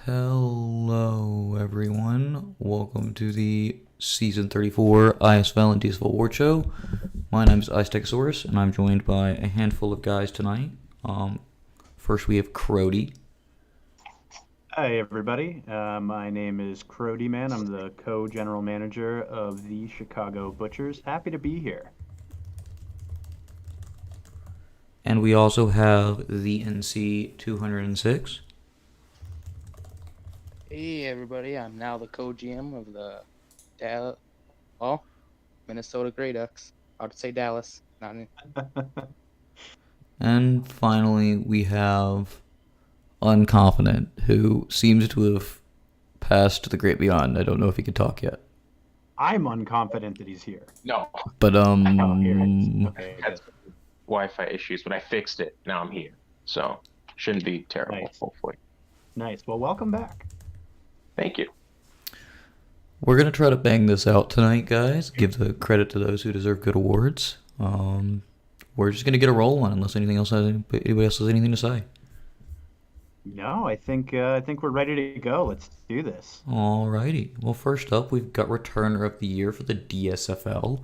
Hello, everyone. Welcome to the Season 34 ISFL and DSFL Award Show. My name is S34, and I'm joined by a handful of guys tonight. First, we have Crody. Hi, everybody. My name is Crody Man. I'm the co-general manager of the Chicago Butchers. Happy to be here. And we also have the NC 206. Hey everybody, I'm now the co-GM of the Minnesota Grey Ducks. Hard to say Dallas. Not in... And finally, we have Unconfident, who seems to have passed the great beyond. I don't know if he can talk yet. I'm unconfident that he's here. No, But, Okay, had some Wi-Fi issues, but I fixed it. Now I'm here, so shouldn't be terrible. Nice. Hopefully. Nice. Well, welcome back. Thank you. we're going to try to bang this out tonight, guys. Give the credit to those who deserve good awards. We're just going to get a roll on unless anybody else has anything to say. No, I think we're ready to go. Let's do this. Alrighty. Well, first up, we've got Returner of the Year for the DSFL.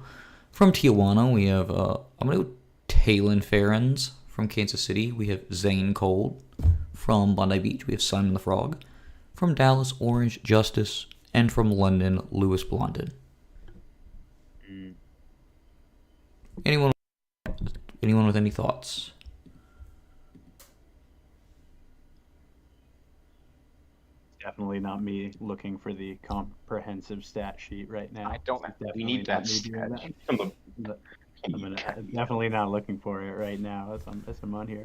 From Tijuana, we have, I'm going to go Talon Ferens. From Kansas City, we have Zane Cold. From Bondi Beach, we have Simon the Frog. From Dallas, Orange Justice. And from London, Lewis Blondin. Anyone with any thoughts? Definitely not me looking for the comprehensive stat sheet right now. I don't. We need that. I'm definitely not looking for it right now as I'm on here.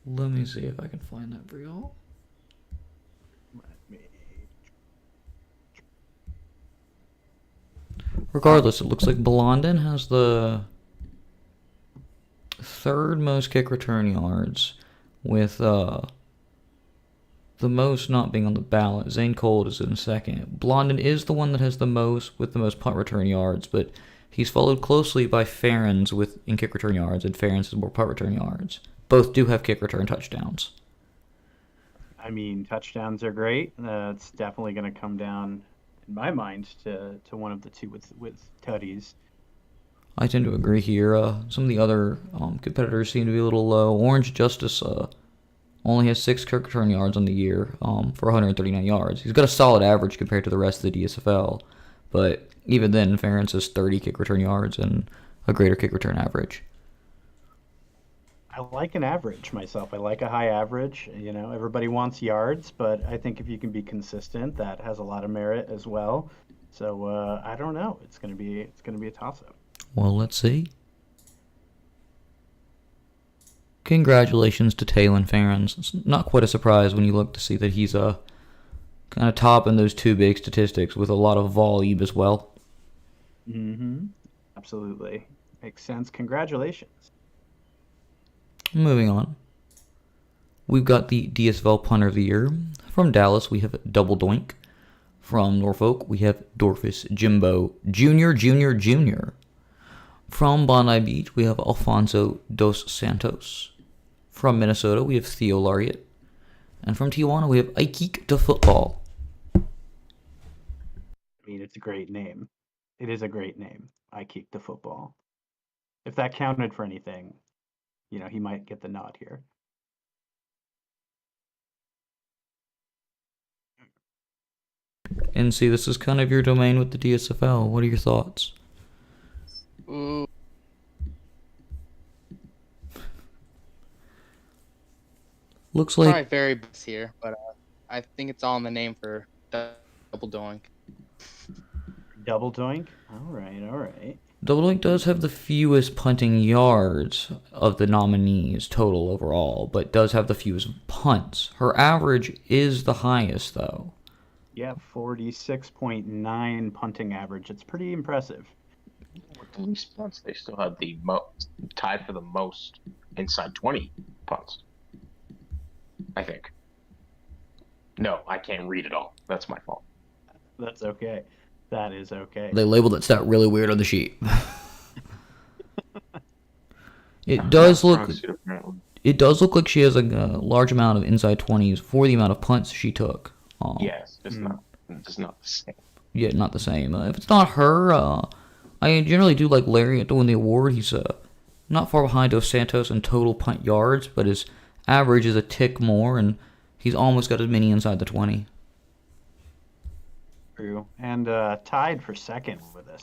Let me see if I can find that for y'all. Regardless, it looks like Blondin has the third most kick return yards, with the most not being on the ballot. Zane Cold is in second. Blondin is the one that has the most with the most punt return yards, but he's followed closely by Ferens in kick return yards, and Ferens has more punt return yards. Both do have kick return touchdowns. I mean, touchdowns are great. It's definitely going to come down, in my mind, to one of the two with tutties. I tend to agree here. Some of the other competitors seem to be a little low. Orange Justice only has 6 kick return yards on the year for 139 yards. He's got a solid average compared to the rest of the DSFL, but even then, Ferentz has 30 kick return yards and a greater kick return average. I like an average myself. I like a high average. You know, everybody wants yards, but I think if you can be consistent, that has a lot of merit as well. So I don't know. It's gonna be a toss-up. Well, let's see. Congratulations to Talon Ferens. It's not quite a surprise when you look to see that he's kind of top in those two big statistics with a lot of volume as well. Mm-hmm. Absolutely. Makes sense. Congratulations. Moving on. We've got the DSFL Punter of the Year. From Dallas, we have Double Doink. From Norfolk, we have Dorfus Jimbo Jr. From Bondi Beach, we have Alfonso dos Santos. From Minnesota, we have Theo Lariat. And from Tijuana, we have Ikeek the Football. I mean, it's a great name. It is a great name. Ikeek the Football. If that counted for anything, you know, he might get the nod here. NC, this is kind of your domain with the DSFL. What are your thoughts? Ooh. Looks like Probably very best here, but I think it's all in the name for Double Doink. Double Doink? All right. Double Doink does have the fewest punting yards of the nominees total overall, but does have the fewest punts. Her average is the highest, though. Yeah, 46.9 punting average. It's pretty impressive. With the least punts, they still have the tied for the most inside 20 punts. I think. No, I can't read it all. That's my fault. That's okay. That is okay. They labeled that stat really weird on the sheet. It does look it does look like she has a large amount of inside 20s for the amount of punts she took. Yes, it's not the same. Yeah, not the same. If it's not her, I generally do like Lariat to win the award. He's not far behind Dos Santos in total punt yards, but his average is a tick more, and he's almost got as many inside the 20. True. And tied for second with a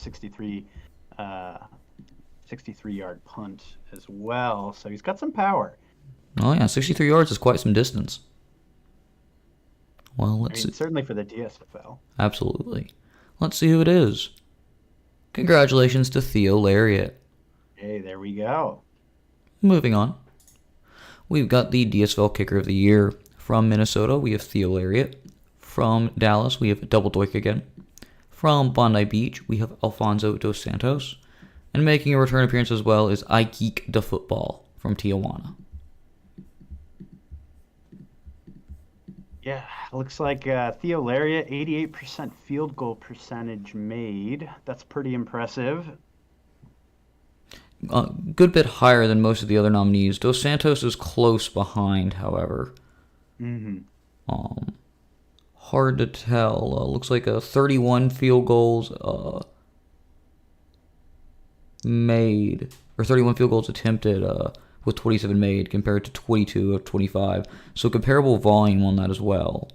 63-yard punt as well. So he's got some power. Oh yeah, 63 yards is quite some distance. Well, let's see. Certainly for the DSFL. Absolutely. Let's see who it is. Congratulations to Theo Lariat. Hey, there we go. Moving on. We've got the DSFL Kicker of the Year. From Minnesota, we have Theo Lariat. From Dallas, we have Double Doink again. From Bondi Beach, we have Alfonso Dos Santos. And making a return appearance as well is I Geek the Football from Tijuana. Yeah, looks like Theo Lariat, 88% field goal percentage made. That's pretty impressive. A good bit higher than most of the other nominees. Dos Santos is close behind, however. Hard to tell. Looks like 31 field goals made, or 31 field goals attempted with 27 made compared to 22 of 25. So comparable volume on that as well.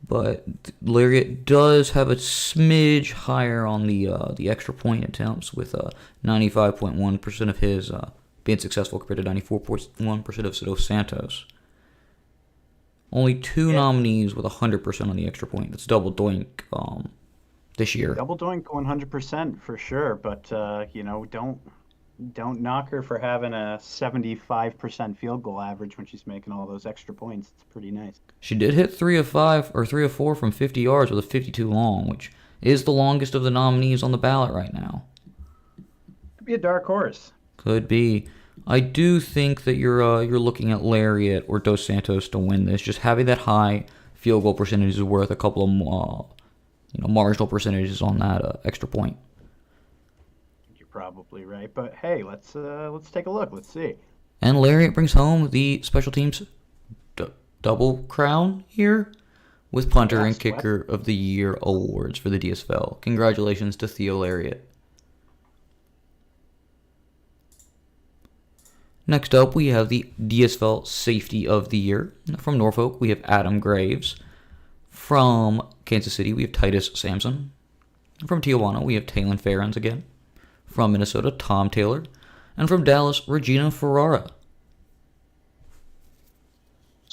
But Lariat does have a smidge higher on the extra point attempts with 95.1% of his being successful compared to 94.1% of Dos Santos. Only two nominees with 100% on the extra point. That's Double Doink this year. Double Doink 100% for sure, but don't knock her for having a 75% field goal average when she's making all those extra points. It's pretty nice. She did hit 3 of 5 or 3 of 4 from 50 yards with a 52 long, which is the longest of the nominees on the ballot right now. Could be a dark horse. Could be. I do think that you're looking at Lariat or Dos Santos to win this. Just having that high field goal percentage is worth a couple of marginal percentages on that extra point. You're probably right, but hey, let's take a look. Let's see. And Lariat brings home the special teams double crown here with punter and kicker of the year awards for the DSFL. Congratulations to Theo Lariat. Next up, we have the DSFL Safety of the Year. From Norfolk, we have Adam Graves. From Kansas City, we have Titus Sampson. From Tijuana, we have Taylon Ferens again. From Minnesota, Tom Taylor. And from Dallas, Regina Ferrara.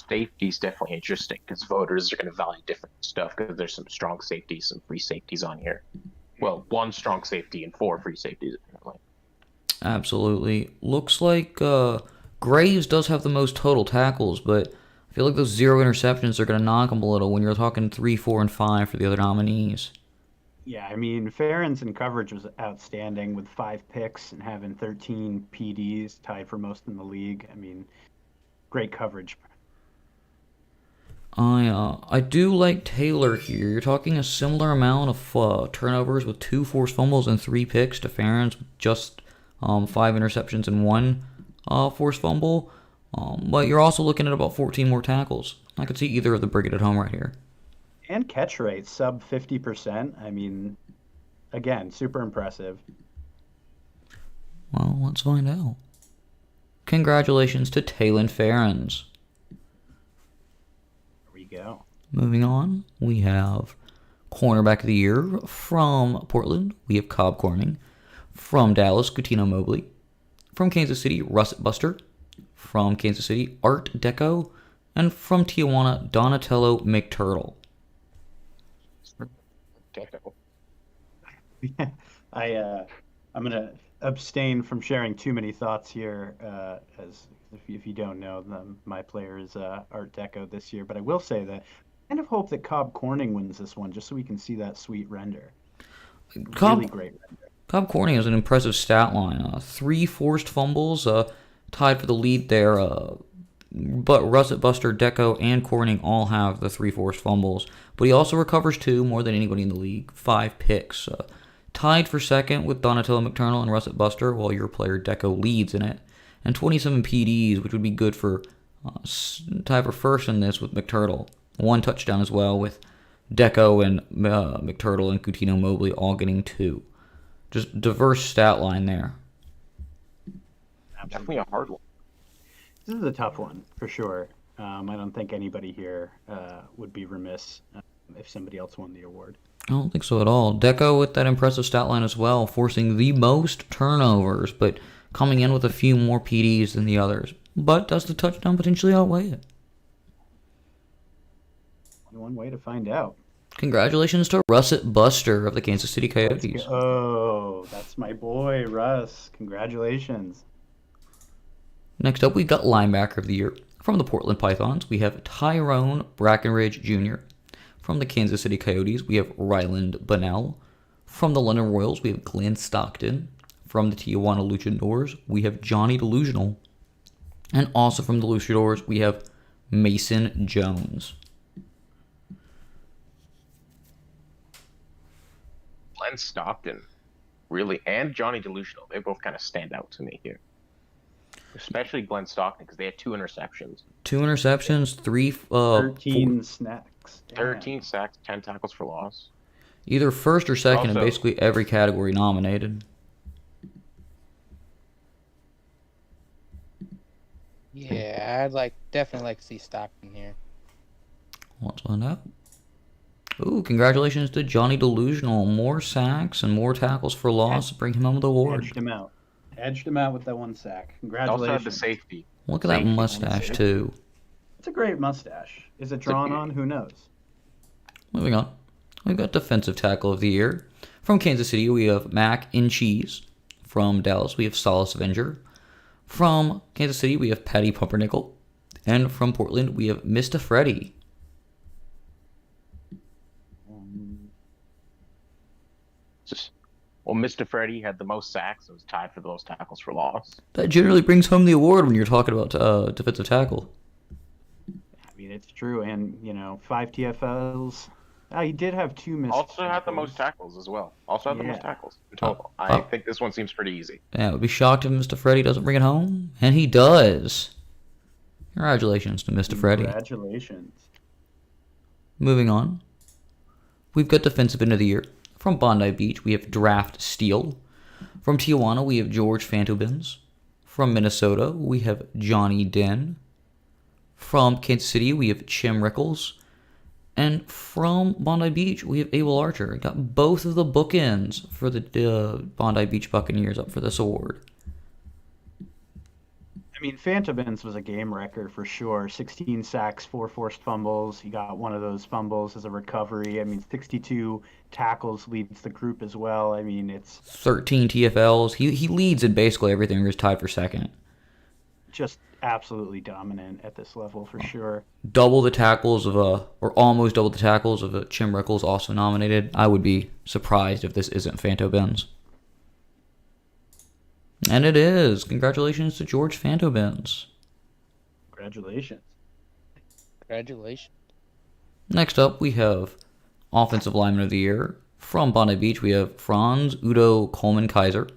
Safety is definitely interesting because voters are going to value different stuff because there's some strong safeties, some free safeties on here. Well, 1 strong safety and 4 free safeties, apparently. Absolutely. Looks like Graves does have the most total tackles, but I feel like those 0 interceptions are going to knock him a little when you're talking 3, 4, and 5 for the other nominees. Yeah, I mean, Ferens in coverage was outstanding with 5 picks and having 13 PDs, tied for most in the league. I mean, great coverage. I do like Taylor here. You're talking a similar amount of turnovers with 2 forced fumbles and 3 picks to Ferens, just 5 interceptions and 1 forced fumble. But you're also looking at about 14 more tackles. I could see either of the bring it at home right here. And catch rate, sub 50%. I mean, again, super impressive. Well, let's find out. Congratulations to Taylon Ferens. There we go. Moving on, we have Cornerback of the Year from Portland. We have Cobb Corning. From Dallas, Coutinho Mobley. From Kansas City, Russet Buster. From Kansas City, Art Deco. And from Tijuana, Donatello McTurtle. Deco. I'm gonna abstain from sharing too many thoughts here, as if you don't know them, my player is Art Deco this year. But I will say that I kind of hope that Cobb Corning wins this one, just so we can see that sweet render. Really great render. Cobb Corning has an impressive stat line. 3 forced fumbles, tied for the lead there. But Russet Buster, Deco, and Corning all have the 3 forced fumbles. But he also recovers 2, more than anybody in the league. 5 picks. tied for second with Donatello McTurnal and Russet Buster, while your player Deco leads in it. And 27 PDs, which would be good for tie for first in this with McTurtle. 1 touchdown as well, with Deco and McTurtle and Coutinho Mobley all getting 2. Just diverse stat line there. Definitely a hard one. This is a tough one for sure. I don't think anybody here would be remiss if somebody else won the award. I don't think so at all. Deco with that impressive stat line as well, forcing the most turnovers, but coming in with a few more PDs than the others. But does the touchdown potentially outweigh it? One way to find out. Congratulations to Russet Buster of the Kansas City Coyotes. Oh, that's my boy, Russ. Congratulations. Next up, we've got Linebacker of the Year. From the Portland Pythons, we have Tyrone Brackenridge Jr. From the Kansas City Coyotes, we have Ryland Bunnell. From the London Royals, we have Glenn Stockton. From the Tijuana Luchadors, we have Johnny Delusional. And also from the Luchadors, we have Mason Jones. Glenn Stockton, really, and Johnny Delusional. They both kind of stand out to me here. Especially Glenn Stockton, because they had 2 interceptions. 2 interceptions, 13 snacks. Damn. 13 sacks, 10 tackles for loss. Either first or second in Also- basically every category nominated. Yeah, I'd definitely like to see Stockton here. Let's find out. Ooh, congratulations to Johnny Delusional. More sacks and more tackles for loss. Bring him home with the award. Edged him out with that 1 sack. They Congratulations. also had the safety. Look at that Safety. mustache, too. It's a great mustache. Is it drawn on? Who knows? Moving on. We've got Defensive Tackle of the Year. From Kansas City, we have Mac and Cheese. From Dallas, we have Solace Avenger. From Kansas City, we have Patty Pumpernickel. And from Portland, we have Mr. Freddy. Well, Mr. Freddy had the most sacks and was tied for the most tackles for loss. That generally brings home the award when you're talking about defensive tackle. I mean, it's true. And, 5 TFLs. He did have 2 missed. Also had the most tackles as well. Also had the most tackles in total. I think this one seems pretty easy. Yeah, I would be shocked if Mr. Freddy doesn't bring it home. And he does. Congratulations to Mr. Freddy. Congratulations. Moving on. We've got Defensive End of the Year. From Bondi Beach, we have Draft Steele. From Tijuana, we have George Fantobins. From Minnesota, we have Johnny Den. From Kansas City, we have Chim Rickles. And from Bondi Beach, we have Abel Archer. Got both of the bookends for the Bondi Beach Buccaneers up for this award. I mean, Fantobins was a game wrecker for sure. 16 sacks, 4 forced fumbles. He got one of those fumbles as a recovery. I mean, 62 tackles leads the group as well. I mean, it's 13 TFLs. He leads in basically everything. He's tied for second. just absolutely dominant at this level for sure. Double the tackles of or almost double the tackles of Chim Rickles, also nominated. I would be surprised if this isn't Fantobins. And it is. Congratulations to George Fantobins. Congratulations. Congratulations. Next up, we have Offensive Lineman of the Year. From Bondi Beach, we have Franz Udo Coleman Kaiser.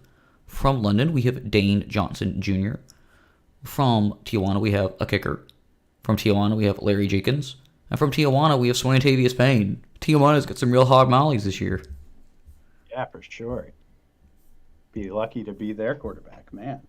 From London, we have Dane Johnson Jr. From Tijuana, we have a kicker. From Tijuana, we have Larry Jenkins. And from Tijuana, we have Swantavius Payne. Tijuana's got some real hog mollies this year. Yeah, for sure. Be lucky to be their quarterback, man.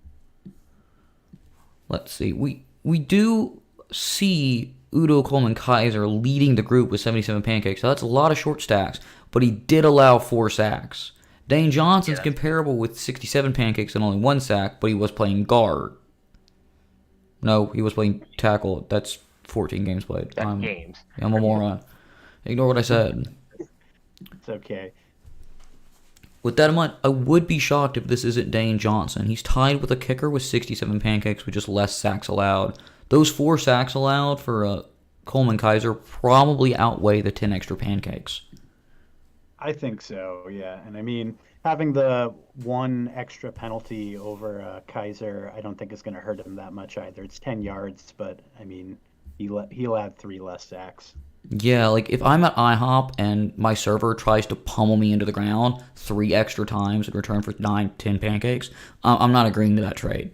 Let's see. We do see Udo Coleman Kaiser leading the group with 77 pancakes. So that's a lot of short stacks, but he did allow 4 sacks. Dane Johnson's comparable with 67 pancakes and only 1 sack, but he was playing guard. No, he was playing tackle. That's 14 games played. That's games. I'm a moron. Ignore what I said. It's okay. With that in mind, I would be shocked if this isn't Dane Johnson. He's tied with a kicker with 67 pancakes with just less sacks allowed. Those 4 sacks allowed for Coleman Kaiser probably outweigh the 10 extra pancakes. I think so, yeah. And I mean, having the 1 extra penalty over Kaiser, I don't think is going to hurt him that much either. It's 10 yards, but I mean, he'll add 3 less sacks. Yeah, like if I'm at IHOP and my server tries to pummel me into the ground 3 extra times in return for 9, 10 pancakes, I'm not agreeing to that trade.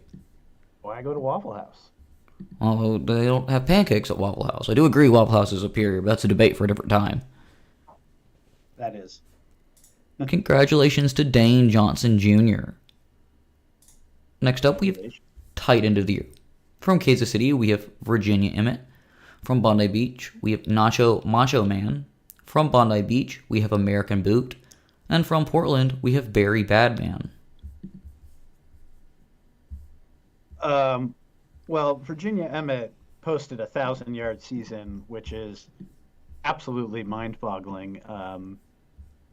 Why go to Waffle House? Although they don't have pancakes at Waffle House. I do agree Waffle House is superior, but that's a debate for a different time. That is. Congratulations to Dane Johnson Jr. Next up, we have tight end of the year. From Kansas City, we have Virginia Emmett. From Bondi Beach, we have Nacho Macho Man. From Bondi Beach, we have American Boot. And from Portland, we have Barry Badman. Well, Virginia Emmett posted a 1,000-yard season, which is absolutely mind-boggling.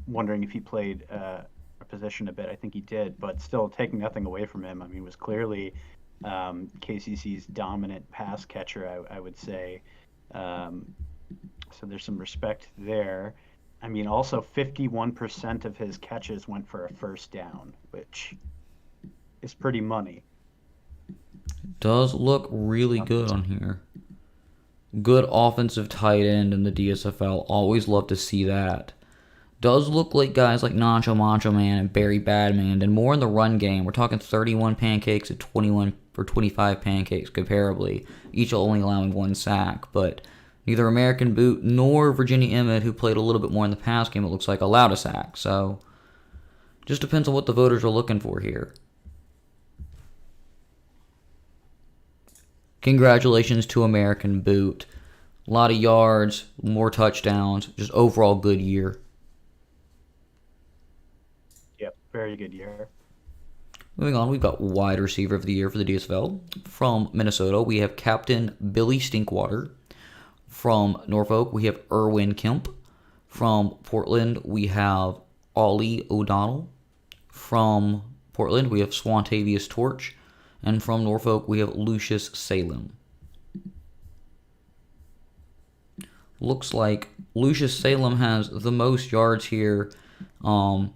Wondering if he played a position a bit. I think he did, but still taking nothing away from him. I mean, was clearly KCC's dominant pass catcher, I would say. So there's some respect there. I mean, also 51% of his catches went for a first down, which is pretty money. Does look really good on here. Good offensive tight end in the DSFL. Always love to see that. Does look like guys like Nacho Macho Man and Barry Badman, and more in the run game. We're talking 31 pancakes and 21 or 25 pancakes comparably, each only allowing 1 sack. But neither American Boot nor Virginia Emmett, who played a little bit more in the pass game, it looks like, allowed a sack. So just depends on what the voters are looking for here. Congratulations to American Boot. A lot of yards, more touchdowns, just overall good year. Yep, very good year. Moving on, we've got wide receiver of the year for the DSFL. From Minnesota, we have Captain Billy Stinkwater. From Norfolk, we have Irwin Kemp. From Portland, we have Ollie O'Donnell. From Portland, we have Swantavius Torch. And from Norfolk, we have Lucius Salem. Looks like Lucius Salem has the most yards here, and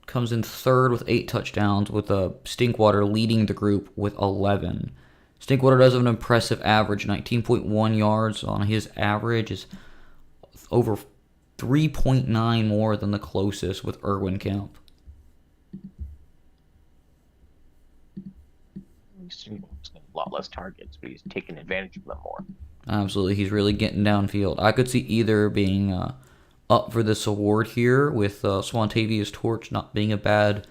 comes in third with 8 touchdowns, with Stinkwater leading the group with 11. Stinkwater does have an impressive average, 19.1 yards on his average, is over 3.9 more than the closest with Irwin Kemp. He's a lot less targets, but he's taking advantage of them more. Absolutely, he's really getting downfield. I could see either being up for this award here, with Swantavius Torch not being a bad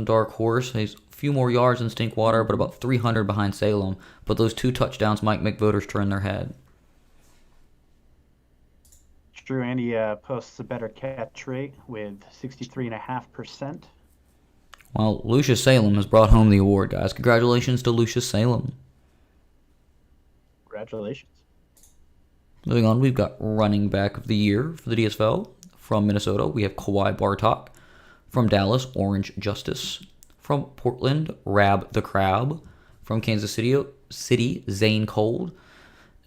dark horse. He's a few more yards than Stinkwater, but about 300 behind Salem. But those 2 touchdowns might make voters turn their head. It's true, and he posts a better catch rate with 63.5%. Well, Lucius Salem has brought home the award, guys. Congratulations to Lucius Salem. Congratulations. Moving on, we've got running back of the year for the DSFL. From Minnesota, we have Kawhi Bartok. From Dallas, Orange Justice. From Portland, Rab the Crab. From Kansas City, Zane Cold.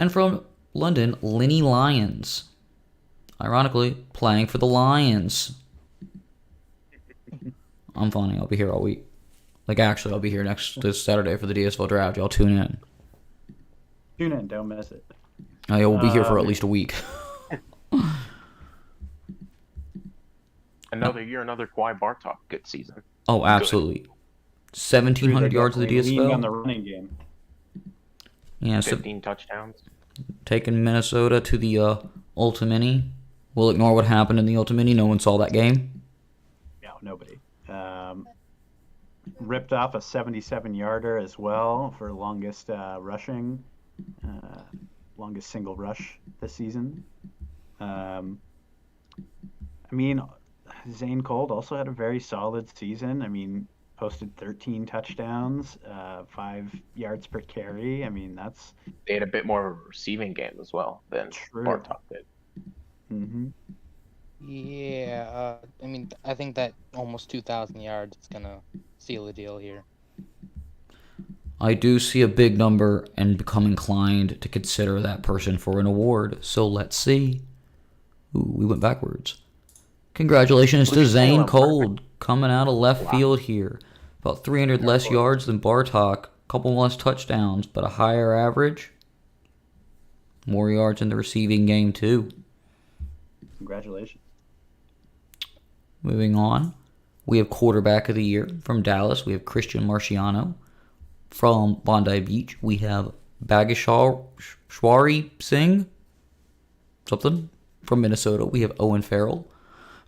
And from London, Lenny Lyons. Ironically, playing for the Lions. I'm funny. I'll be here all week. Like, actually, I'll be here this Saturday for the DSFL draft. Y'all tune in. Tune in. Don't miss it. I will be here for at least a week. Another Kawhi Bartok good season. Oh, absolutely. 1,700 yards of the DSFL. On the running game. Yeah, 15 touchdowns. Taking Minnesota to the Ultimini. We'll ignore what happened in the Ultimini. No one saw that game. No, nobody. Ripped off a 77-yarder as well for longest rushing, longest single rush this season. I mean, Zane Cold also had a very solid season. I mean, posted 13 touchdowns, 5 yards per carry. I mean, that's... They had a bit more of a receiving game as well than Bartok did. Mm-hmm. Yeah, I mean, I think that almost 2,000 yards is going to seal the deal here. I do see a big number and become inclined to consider that person for an award. So let's see. Ooh, we went backwards. Congratulations to Zane Cold coming out of left field here. About 300 less yards than Bartok. A couple less touchdowns, but a higher average. More yards in the receiving game, too. Congratulations. Moving on, we have quarterback of the year from Dallas. We have Christian Marciano. From Bondi Beach, we have Bageshwari Singh. Something. From Minnesota, we have Owen Farrell.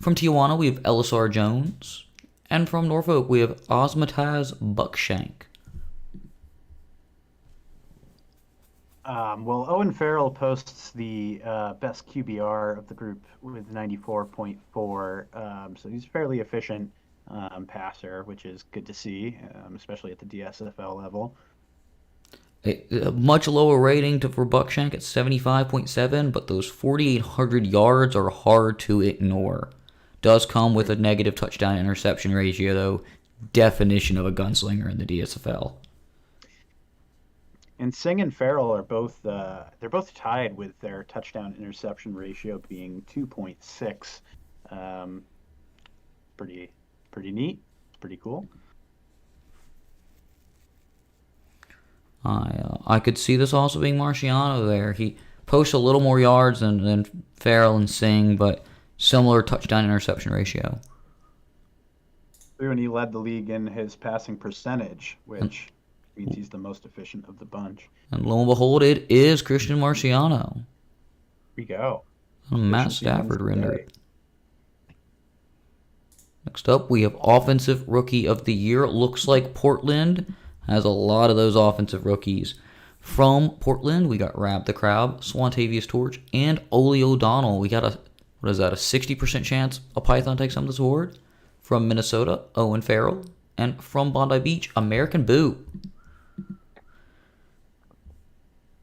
From Tijuana, we have Elisar Jones. And from Norfolk, we have Osmataz Buckshank. Well, Owen Farrell posts the best QBR of the group with 94.4. So he's a fairly efficient passer, which is good to see, especially at the DSFL level. A much lower rating for Buckshank at 75.7, but those 4,800 yards are hard to ignore. Does come with a negative touchdown interception ratio, though. Definition of a gunslinger in the DSFL. And Singh and Farrell are both they're both tied with their touchdown interception ratio being 2.6. Pretty neat. It's pretty cool. I could see this also being Marciano there. He posts a little more yards than Farrell and Singh, but similar touchdown interception ratio. And he led the league in his passing percentage, which means he's the most efficient of the bunch. And lo and behold, it is Christian Marciano. Here we go. Matt Stafford rendered. Next up, we have Offensive Rookie of the Year. Looks like Portland has a lot of those offensive rookies. From Portland, we got Rab the Crab, Swantavius Torch, and Ole O'Donnell. We got a 60% chance a Python takes home this award. From Minnesota, Owen Farrell. And from Bondi Beach, American Boot.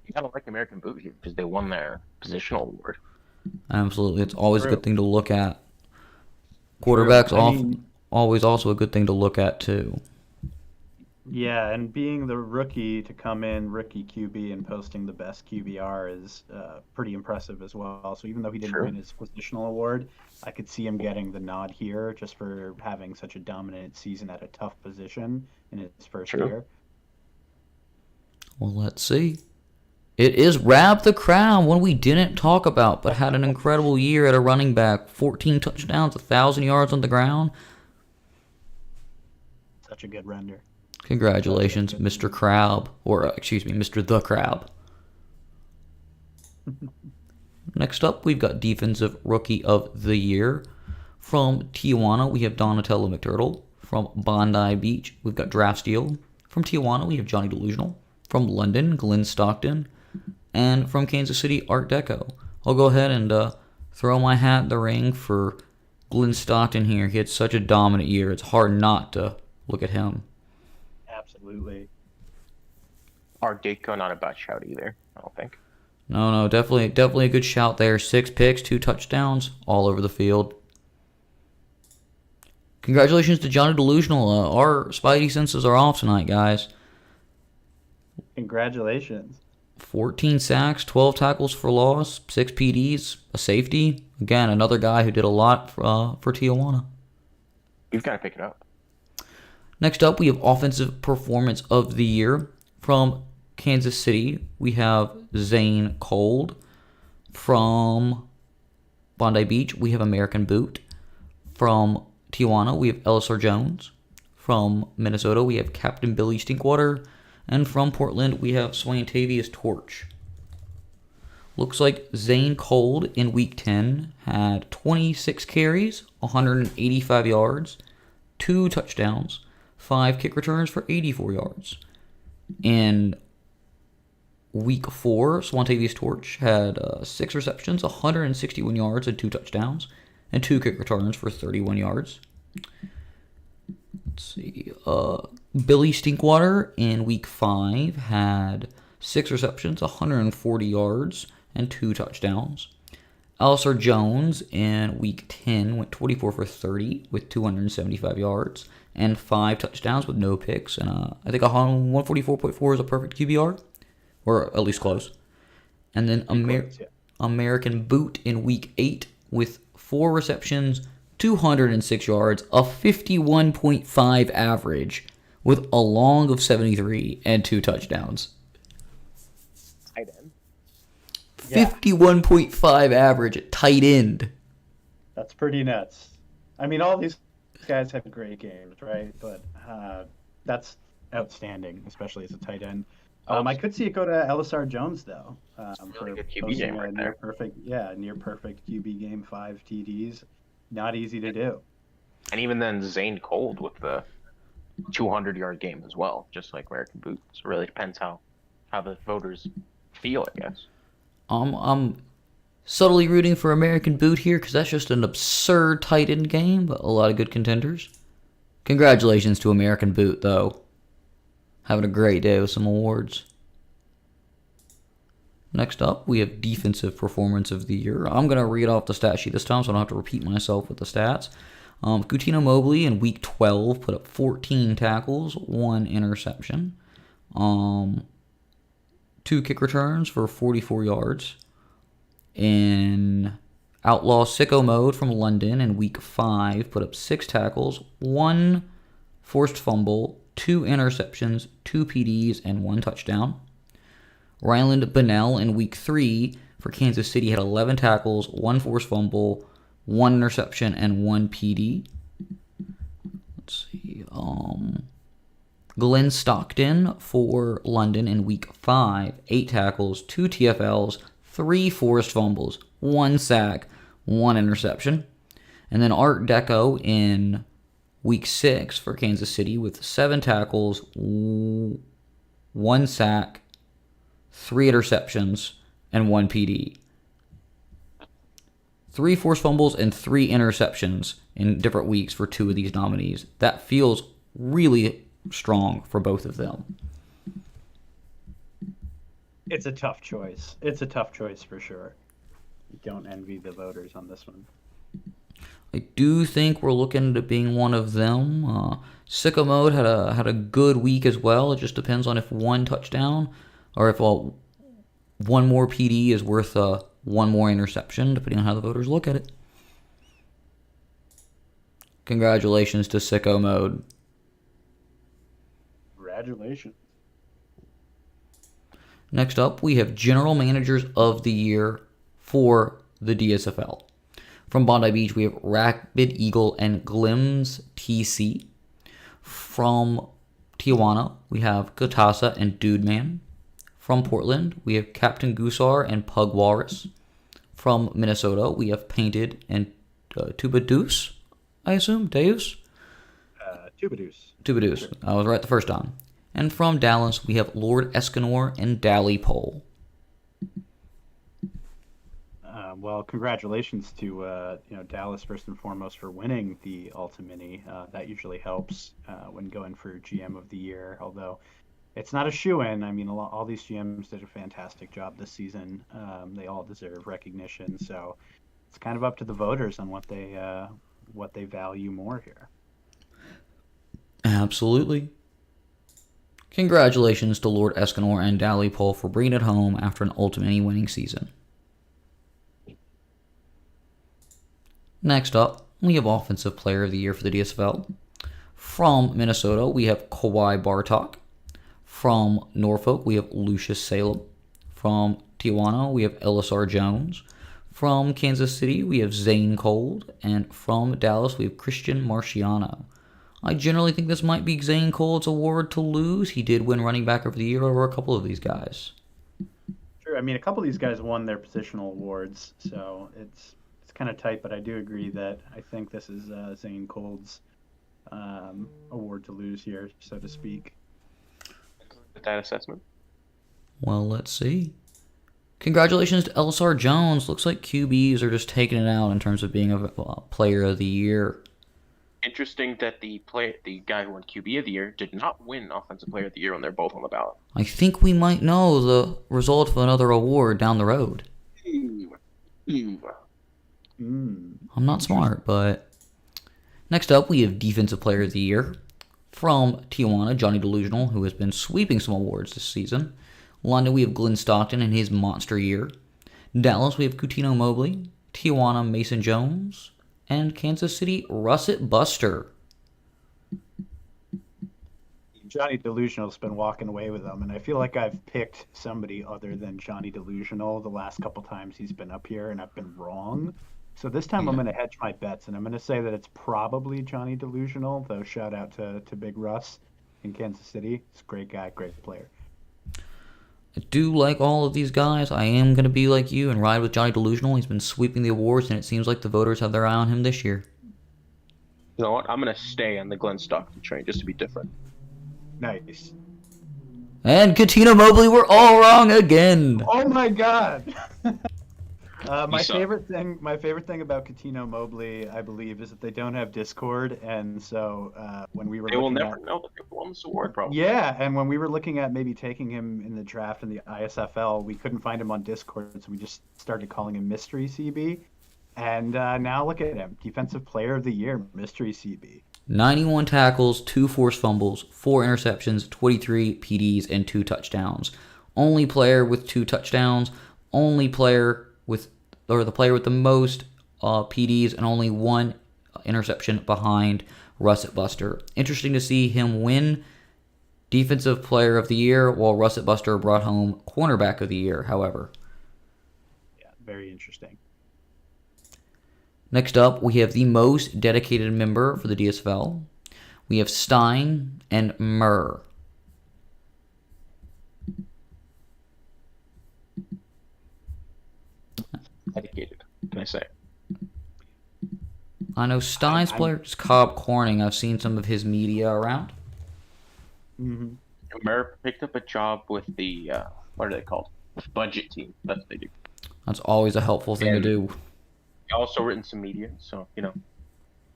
You gotta like American Boot here because they won their positional award. Absolutely. It's always a good thing to look at. Quarterbacks always also a good thing to look at, too. Yeah, and being the rookie to come in, rookie QB, and posting the best QBR is pretty impressive as well. So even though he didn't win his positional award, I could see him getting the nod here just for having such a dominant season at a tough position in his first year. Well, let's see. It is Rab the Crown, one we didn't talk about, but had an incredible year at a running back. 14 touchdowns, 1,000 yards on the ground. Such a good render. Congratulations, Mr. Crab. Or, excuse me, Mr. The Crab. Next up, we've got Defensive Rookie of the Year. From Tijuana, we have Donatello McTurtle. From Bondi Beach, we've got Draft Steal. From Tijuana, we have Johnny Delusional. From London, Glenn Stockton. And from Kansas City, Art Deco. I'll go ahead and throw my hat in the ring for Glenn Stockton here. He had such a dominant year. It's hard not to look at him. Absolutely. Art Deco, not a bad shout either, I don't think. No, definitely a good shout there. 6 picks, 2 touchdowns, all over the field. Congratulations to Johnny Delusional. Our spidey senses are off tonight, guys. Congratulations. 14 sacks, 12 tackles for loss, 6 PDs, a safety. Again, another guy who did a lot for Tijuana. You've got to pick it up. Next up, we have Offensive Performance of the Year. From Kansas City, we have Zane Cold. From Bondi Beach, we have American Boot. From Tijuana, we have Elisar Jones. From Minnesota, we have Captain Billy Stinkwater. And from Portland, we have Swantavius Torch. Looks like Zane Cold in Week 10 had 26 carries, 185 yards, 2 touchdowns, 5 kick returns for 84 yards. In Week 4, Swantavius Torch had 6 receptions, 161 yards, and 2 touchdowns, and 2 kick returns for 31 yards. Let's see. Billy Stinkwater in Week 5 had 6 receptions, 140 yards, and 2 touchdowns. Elisar Jones in Week 10 went 24 for 30 with 275 yards and 5 touchdowns with no picks. And I think 144.4 is a perfect QBR, or at least close. And then American Boot in Week 8 with 4 receptions, 206 yards, a 51.5 average with a long of 73 and 2 touchdowns. Yeah. 51.5 average at tight end. That's pretty nuts. I mean, all these guys have great games, right? But that's outstanding, especially as a tight end. I could see it go to LSR Jones though, Really for good QB posting game a right near there. perfect, near perfect QB game, 5 TDs. Not easy to do. And even then, Zane Cold with the 200-yard game as well, just like American Boots. It really depends how the voters feel, I guess. I'm subtly rooting for American Boot here because that's just an absurd tight end game, but a lot of good contenders. Congratulations to American Boot, though. Having a great day with some awards. Next up, we have Defensive Performance of the Year. I'm going to read off the stat sheet this time, so I don't have to repeat myself with the stats. Coutinho Mobley in Week 12 put up 14 tackles, 1 interception, 2 kick returns for 44 yards. In Outlaw Sicko Mode from London in Week 5 put up 6 tackles, 1 forced fumble, 2 interceptions, 2 PDs, and 1 touchdown. Ryland Bunnell in Week 3 for Kansas City had 11 tackles, 1 forced fumble, 1 interception, and 1 PD. Let's see. Glenn Stockton for London in Week 5, 8 tackles, 2 TFLs, 3 forced fumbles, 1 sack, 1 interception. And then Art Deco in Week 6 for Kansas City with 7 tackles, 1 sack, 3 interceptions, and 1 PD. 3 forced fumbles and 3 interceptions in different weeks for 2 of these nominees. That feels really strong for both of them. It's a tough choice. It's a tough choice for sure. Don't envy the voters on this one. I do think we're looking at being one of them. Sicko Mode had a good week as well. It just depends on if 1 touchdown or if 1 more PD is worth 1 more interception, depending on how the voters look at it. Congratulations to Sicko Mode. Congratulations. Next up, we have General Managers of the Year for the DSFL. From Bondi Beach, we have Rapid Eagle and Glims TC. From Tijuana, we have Gatasa and Dude Man. From Portland, we have Captain Gusar and Pug Walrus. From Minnesota, we have Painted and Tuba Deuce, I assume? Deus? Tubadoos. Tubadoos. Sure. I was right the first time. And from Dallas, we have Lord Escanor and Dally Pole. Well, congratulations to Dallas first and foremost for winning the Ultra Mini. That usually helps when going for GM of the year. Although it's not a shoo-in. I mean, all these GMs did a fantastic job this season. They all deserve recognition. So it's kind of up to the voters on what they value more here. Absolutely. Congratulations to Lord Escanor and Dally Pole for bringing it home after an Ultimate winning season. Next up, we have Offensive Player of the Year for the DSFL. From Minnesota, we have Kawhi Bartok. From Norfolk, we have Lucius Salem. From Tijuana, we have LSR Jones. From Kansas City, we have Zane Cold. And from Dallas, we have Christian Marciano. I generally think this might be Zane Cold's award to lose. He did win running back of the year over a couple of these guys. Sure. I mean, a couple of these guys won their positional awards, so it's kind of tight, but I do agree that I think this is Zane Cold's award to lose here, so to speak. With that assessment. Well, let's see. Congratulations to LSR Jones. Looks like QBs are just taking it out in terms of being a player of the year. Interesting that the guy who won QB of the year did not win Offensive Player of the Year when they're both on the ballot. I think we might know the result of another award down the road. I'm not smart, but... Next up, we have Defensive Player of the Year. From Tijuana, Johnny Delusional, who has been sweeping some awards this season. London, we have Glenn Stockton and his monster year. Dallas, we have Coutinho Mobley. Tijuana, Mason Jones. And Kansas City, Russet Buster. Johnny Delusional's been walking away with them, and I feel like I've picked somebody other than Johnny Delusional the last couple times he's been up here, and I've been wrong. So this time I'm going to hedge my bets, and I'm going to say that it's probably Johnny Delusional, though shout out to Big Russ in Kansas City. He's a great guy, great player. I do like all of these guys. I am going to be like you and ride with Johnny Delusional. He's been sweeping the awards, and it seems like the voters have their eye on him this year. You know what? I'm gonna stay on the Glenn Stockton train just to be different. Nice. And Katino Mobley, we're all wrong again. Oh my God! My suck. favorite thing about Katino Mobley, I believe, is that they don't have Discord, and so when we were They will looking never know that they won this award, probably. yeah, and when we were looking at maybe taking him in the draft in the ISFL, we couldn't find him on Discord, so we just started calling him Mystery CB. And now look at him, Defensive Player of the Year, Mystery CB. 91 tackles, 2 forced fumbles, 4 interceptions, 23 PDs, and 2 touchdowns. Only player with 2 touchdowns. Only player with, or the player with the most PDs and only 1 interception behind Russet Buster. Interesting to see him win Defensive Player of the Year while Russet Buster brought home Cornerback of the Year, however. Yeah, very interesting. Next up, we have the most dedicated member for the DSFL. We have Stein and Murr. Dedicated, can I say? I know Stein's player is Cobb Corning. I've seen some of his media around. Mm-hmm. Mer picked up a job with the what are they called? Budget team. That's what they do. That's always a helpful thing to do. Also written some media, so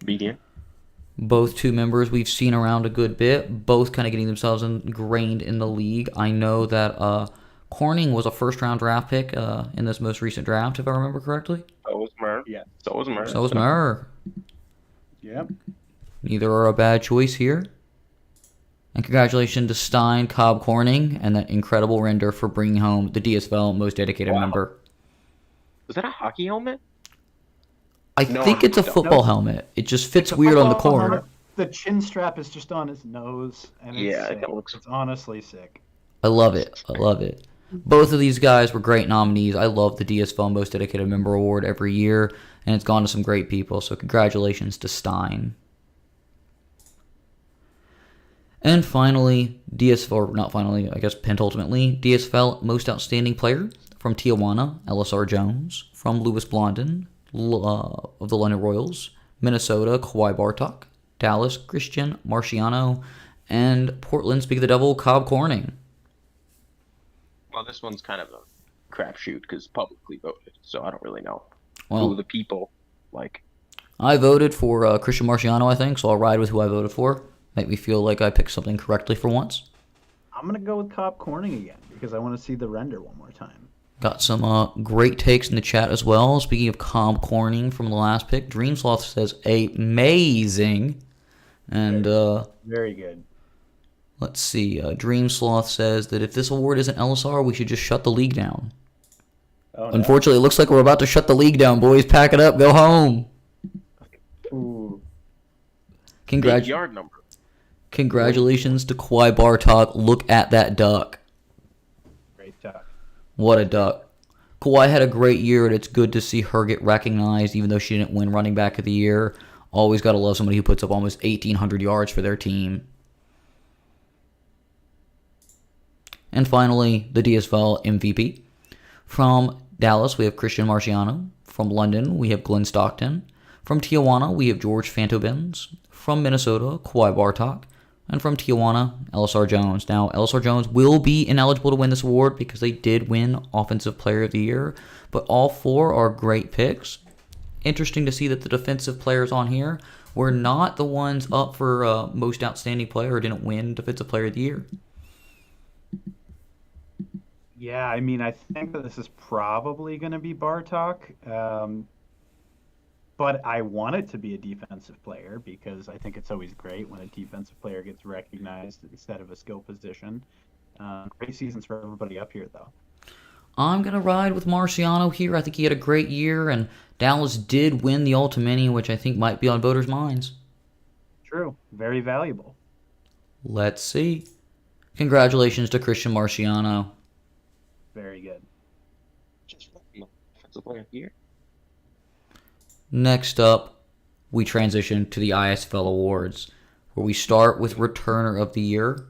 media. Both two members we've seen around a good bit, both kind of getting themselves ingrained in the league. I know that Corning was a first-round draft pick in this most recent draft, if I remember correctly. So was Mer. Yeah. So was Mer. So was Murr. Yep. Neither are a bad choice here. And congratulations to Stein, Cobb Corning, and that incredible render for bringing home the DSFL most dedicated member. Was that a hockey helmet? I think it's a football helmet. It just fits weird on the corner. Helmet. The chin strap is just on his nose, and it's sick. It's honestly sick. I love it. I love it. Both of these guys were great nominees. I love the DSFL Most Dedicated Member Award every year, and it's gone to some great people, so congratulations to Stein. And finally, DSFL, not finally, I guess pentultimately, DSFL Most Outstanding Player from Tijuana, LSR Jones. From Louis Blondin of the London Royals, Minnesota, Kawhi Bartok, Dallas, Christian Marciano, and Portland, speak of the devil, Cobb Corning. Well, this one's kind of a crapshoot because publicly voted, so I don't really know who the people like. I voted for Christian Marciano, I think, so I'll ride with who I voted for. Make me feel like I picked something correctly for once. I'm going to go with Cobb Corning again because I want to see the render one more time. Got some great takes in the chat as well. Speaking of Cobb Corning from the last pick, Dreamsloth says amazing. And very good. Let's see. Dreamsloth says that if this award isn't LSR, we should just shut the league down. Oh, Unfortunately, it looks like we're about to shut the league down, boys. Pack it up. Go home. Ooh. Yard number. Congratulations to Kawhi Bartok. Look at that duck. Great duck. What a duck. Kawhi had a great year, and it's good to see her get recognized, even though she didn't win running back of the year. Always got to love somebody who puts up almost 1,800 yards for their team. And finally, the DSFL MVP. From Dallas, we have Christian Marciano. From London, we have Glenn Stockton. From Tijuana, we have George Fantobins. From Minnesota, Kawhi Bartok. And from Tijuana, LSR Jones. Now, LSR Jones will be ineligible to win this award because they did win Offensive Player of the Year. But all 4 are great picks. Interesting to see that the defensive players on here were not the ones up for Most Outstanding Player or didn't win Defensive Player of the Year. Yeah, I mean, I think that this is probably going to be Bartok. But I want it to be a defensive player because I think it's always great when a defensive player gets recognized instead of a skill position. Great seasons for everybody up here, though. I'm going to ride with Marciano here. I think he had a great year, and Dallas did win the Ultimate, which I think might be on voters' minds. True. Very valuable. Let's see. Congratulations to Christian Marciano. Very good. Just offensive player of the year. Next up, we transition to the ISFL awards, where we start with Returner of the Year.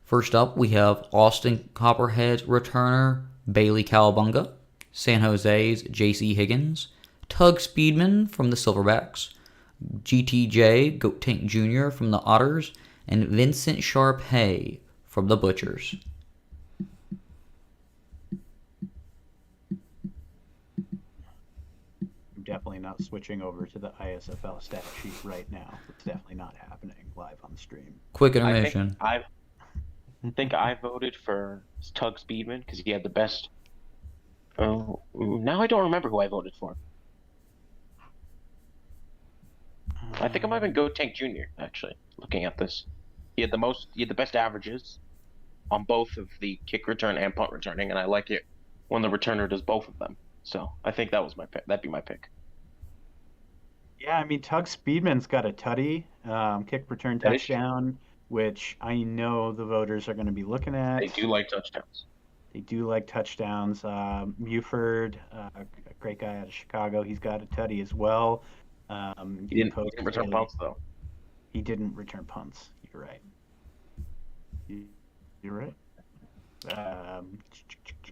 First up, we have Austin Copperhead's returner, Bailey Cowabunga, San Jose's J.C. Higgins, Tug Speedman from the Silverbacks, GTJ Goat Tank Jr. from the Otters, and Vincent Sharpay from the Butchers. I'm definitely not switching over to the ISFL stat sheet right now. It's definitely not happening live on the stream. Quick intermission. I think I voted for Tug Speedman because he had the best. Oh, now I don't remember who I voted for. I think it might have been Goat Tank Jr. Actually, looking at this, he had the best averages on both of the kick return and punt returning, and I like it when the returner does both of them. So I think that was my pick. That'd be my pick. Yeah, I mean, Tug Speedman's got a tutty, kick return That is true. touchdown, which I know the voters are going to be looking at. They do like touchdowns. They do like touchdowns. Muford, a great guy out of Chicago, he's got a tutty as well. He didn't return punts though. He didn't return punts. You're right. You're right.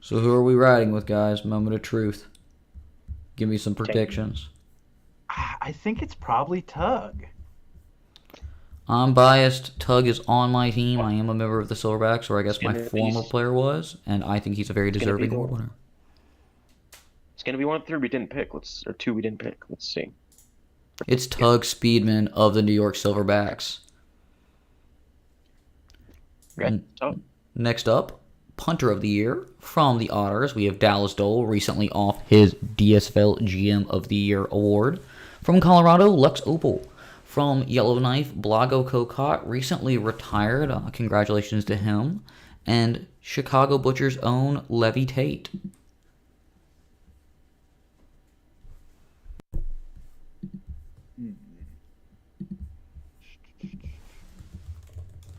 So who are we riding with, guys? Moment of truth. Give me some predictions. I think it's probably Tug. I'm biased. Tug is on my team. I am a member of the Silverbacks, or I guess my former player was, and I think he's a very deserving award winner. It's gonna be one of 3 we didn't pick. Or 2 we didn't pick. Let's see. It's Tug Speedman of the New York Silverbacks. Okay. Next up, Punter of the Year from the Otters. We have Dallas Dole, recently off his DSFL GM of the Year award. From Colorado, Lux Opal. From Yellowknife, Blago Kokot, recently retired. Congratulations to him. And Chicago Butcher's own Levy Tate.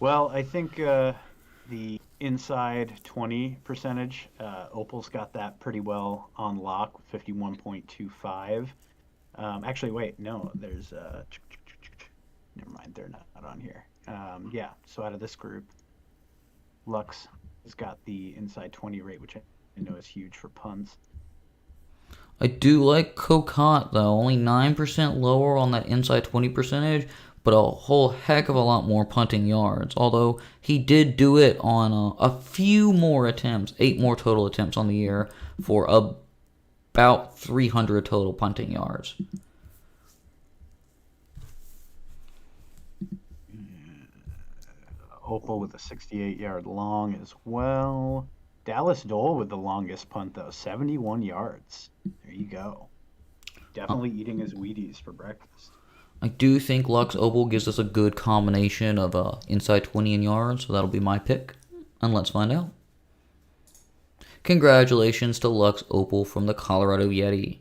Well, I think the inside 20 percentage, Opal's got that pretty well on lock, 51.25. Actually, wait, no, there's never mind, they're not on here. Yeah, so out of this group, Lux has got the inside 20 rate, which I know is huge for punts. I do like Kokot, though. Only 9% lower on that inside 20 percentage, but a whole heck of a lot more punting yards. Although he did do it on a few more attempts, 8 more total attempts on the year for about 300 total punting yards. Opal with a 68-yard long as well. Dallas Dole with the longest punt, though, 71 yards. There you go. Definitely eating his Wheaties for breakfast. I do think Lux Opal gives us a good combination of inside 20 and yards, so that'll be my pick. And let's find out. Congratulations to Lux Opal from the Colorado Yeti.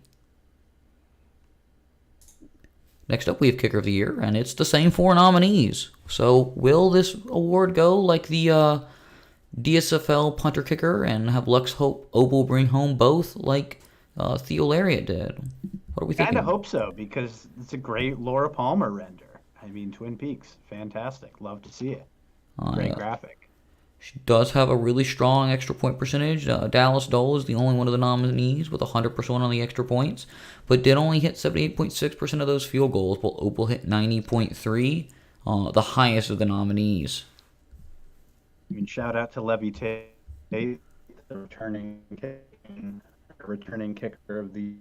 Next up, we have Kicker of the Year, and it's the same 4 nominees. So will this award go like the DSFL punter kicker and have Lux Opal bring home both like Theo Lariat did? What are we thinking? Kind of hope so, because it's a great Laura Palmer render. I mean, Twin Peaks, fantastic. Love to see it. Great graphic. She does have a really strong extra point percentage. Dallas Dole is the only one of the nominees with 100% on the extra points, but did only hit 78.6% of those field goals, while Opal hit 90.3%, the highest of the nominees. I mean, shout out to Levy Tate, the returning kicker of the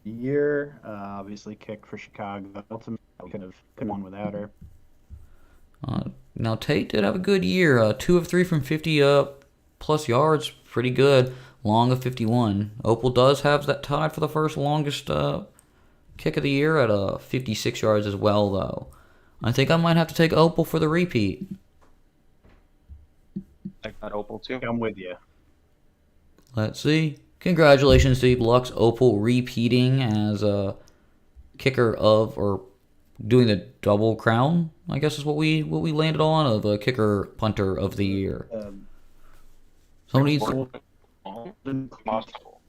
year. Obviously, kicked for Chicago. Ultimately, could have won without her. Now, Tate did have a good year. 2 of 3 from 50 plus yards. Pretty good. Long of 51. Opal does have that tied for the first longest kick of the year at 56 yards as well, though. I think I might have to take Opal for the repeat. I got Opal too. I'm with you. Let's see. Congratulations to Lux Opal repeating as a kicker of, or doing the double crown I guess is what we landed on of a kicker punter of the year. Somebody's Possible.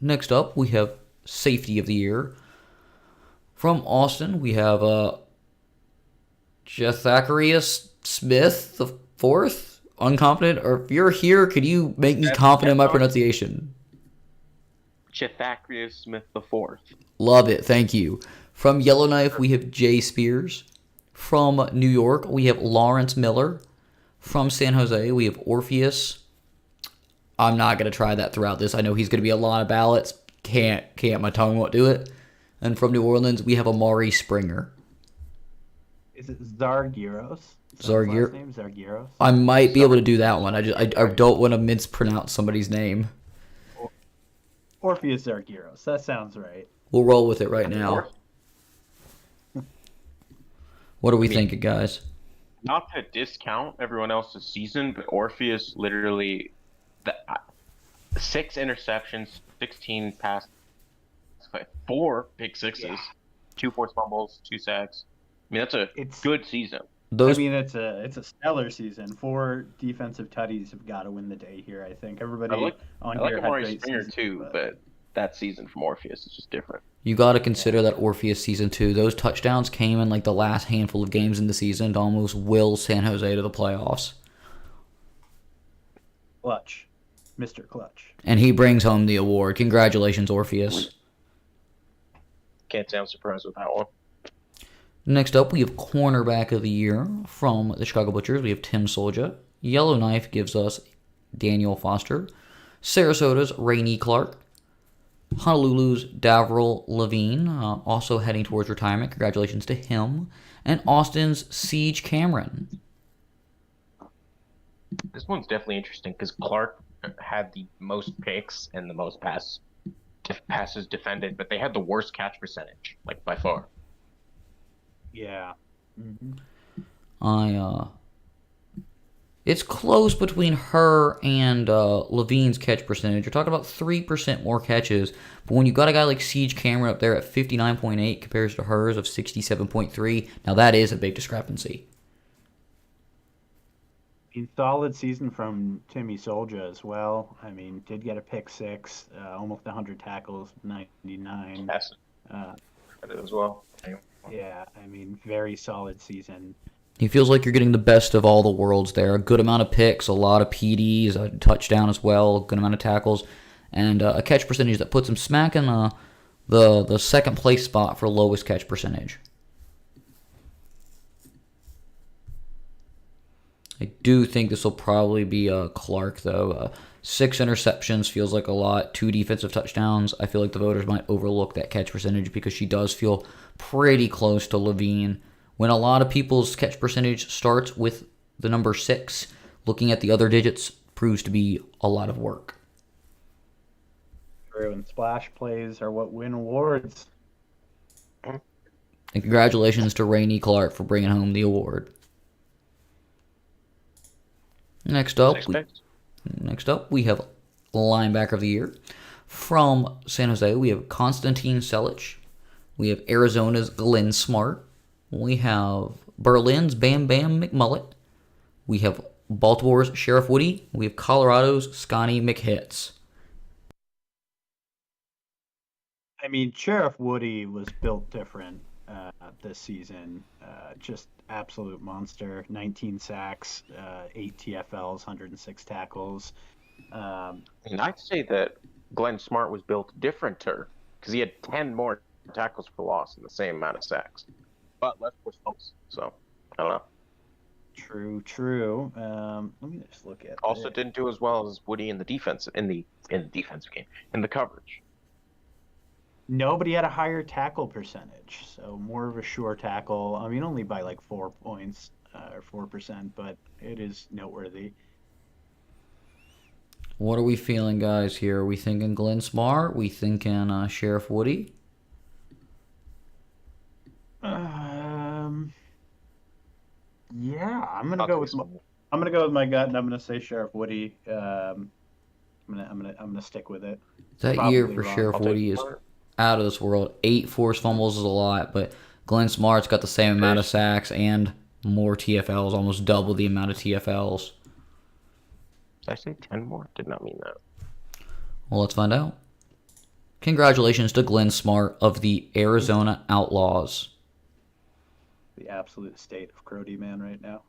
next up. We have safety of the year from Austin. We have Zacharias Smith the fourth. Unconfident, or if you're here, could you make me confident in my pronunciation? Zacharias Smith the fourth. Love it, thank you. From Yellowknife, we have Jay Spears. From New York, we have Lawrence Miller. From San Jose, we have Orpheus. I'm not going to try that throughout this. I know he's going to be a lot of ballots. Can't. My tongue won't do it. And from New Orleans, we have Amari Springer. Is it Zargiros? Zargiros? I might be able to do that one. I don't want to mispronounce somebody's name. Orpheus Zargiros. That sounds right. We'll roll with it right now. What are we thinking, guys? Not to discount everyone else's season, but Orpheus literally 6 interceptions, 16 passes, 4 pick sixes, 2 forced fumbles, 2 sacks. I mean, that's a good season. It's a stellar season. 4 defensive tutties have got to win the day here. I think everybody on here had Amari great Springer seasons, too, but that season from Orpheus is just different. You got to consider that Orpheus season 2. Those touchdowns came in like the last handful of games in the season to almost will San Jose to the playoffs. Clutch. Mr. Clutch. And he brings home the award. Congratulations, Orpheus. Can't say I'm surprised with that one. Next up, we have cornerback of the year from the Chicago Butchers. We have Tim Solja. Yellowknife gives us Daniel Foster. Sarasota's Rainey Clark. Honolulu's Davril Levine, also heading towards retirement. Congratulations to him. And Austin's Siege Cameron. This one's definitely interesting because Clark had the most picks and the most passes defended, but they had the worst catch percentage, like by far. Yeah. Mm-hmm. It's close between her and Levine's catch percentage. You're talking about 3% more catches, but when you got a guy like Siege Cameron up there at 59.8 compares to hers of 67.3, now that is a big discrepancy. Solid season from Timmy Solja as well. I mean, did get a pick 6, almost 100 tackles, 99. Passes as well. Yeah, I mean, very solid season. He feels like you're getting the best of all the worlds there. A good amount of picks, a lot of PDs, a touchdown as well, a good amount of tackles, and a catch percentage that puts him smack in the second place spot for lowest catch percentage. I do think this will probably be Clark, though. 6 interceptions feels like a lot. 2 defensive touchdowns. I feel like the voters might overlook that catch percentage because she does feel pretty close to Levine. When a lot of people's catch percentage starts with the number 6, looking at the other digits proves to be a lot of work. True, and splash plays are what win awards. And congratulations to Rainey Clark for bringing home the award. Next up, we have linebacker of the year. From San Jose, we have Konstantin Selic. We have Arizona's Glenn Smart. We have Berlin's Bam Bam McMullet. We have Baltimore's Sheriff Woody. We have Colorado's Scotty McHitz. I mean, Sheriff Woody was built different this season. Just absolute monster. 19 sacks, 8 TFLs, 106 tackles. And I'd say that Glenn Smart was built different to her because he had 10 more tackles for loss and the same amount of sacks, but less forced fumbles. So I don't know. True. Let me just look at. Also, didn't do as well as Woody in the defense in the defensive game in the coverage. Nobody had a higher tackle percentage, so more of a sure tackle. I mean, only by like 4 points or 4%, but it is noteworthy. What are we feeling, guys, here? Are we thinking Glenn Smart? We thinking Sheriff Woody? Yeah, I'm gonna go with my gut, and I'm gonna say Sheriff Woody. I'm gonna stick with it. That Probably year for wrong. Sheriff Woody is out of this world. 8 forced fumbles is a lot, but Glenn Smart's got the same amount of sacks and more TFLs, almost double the amount of TFLs. Did I say 10 more? Did not mean that. Well, let's find out. Congratulations to Glenn Smart of the Arizona Outlaws. The absolute state of Crody man right now.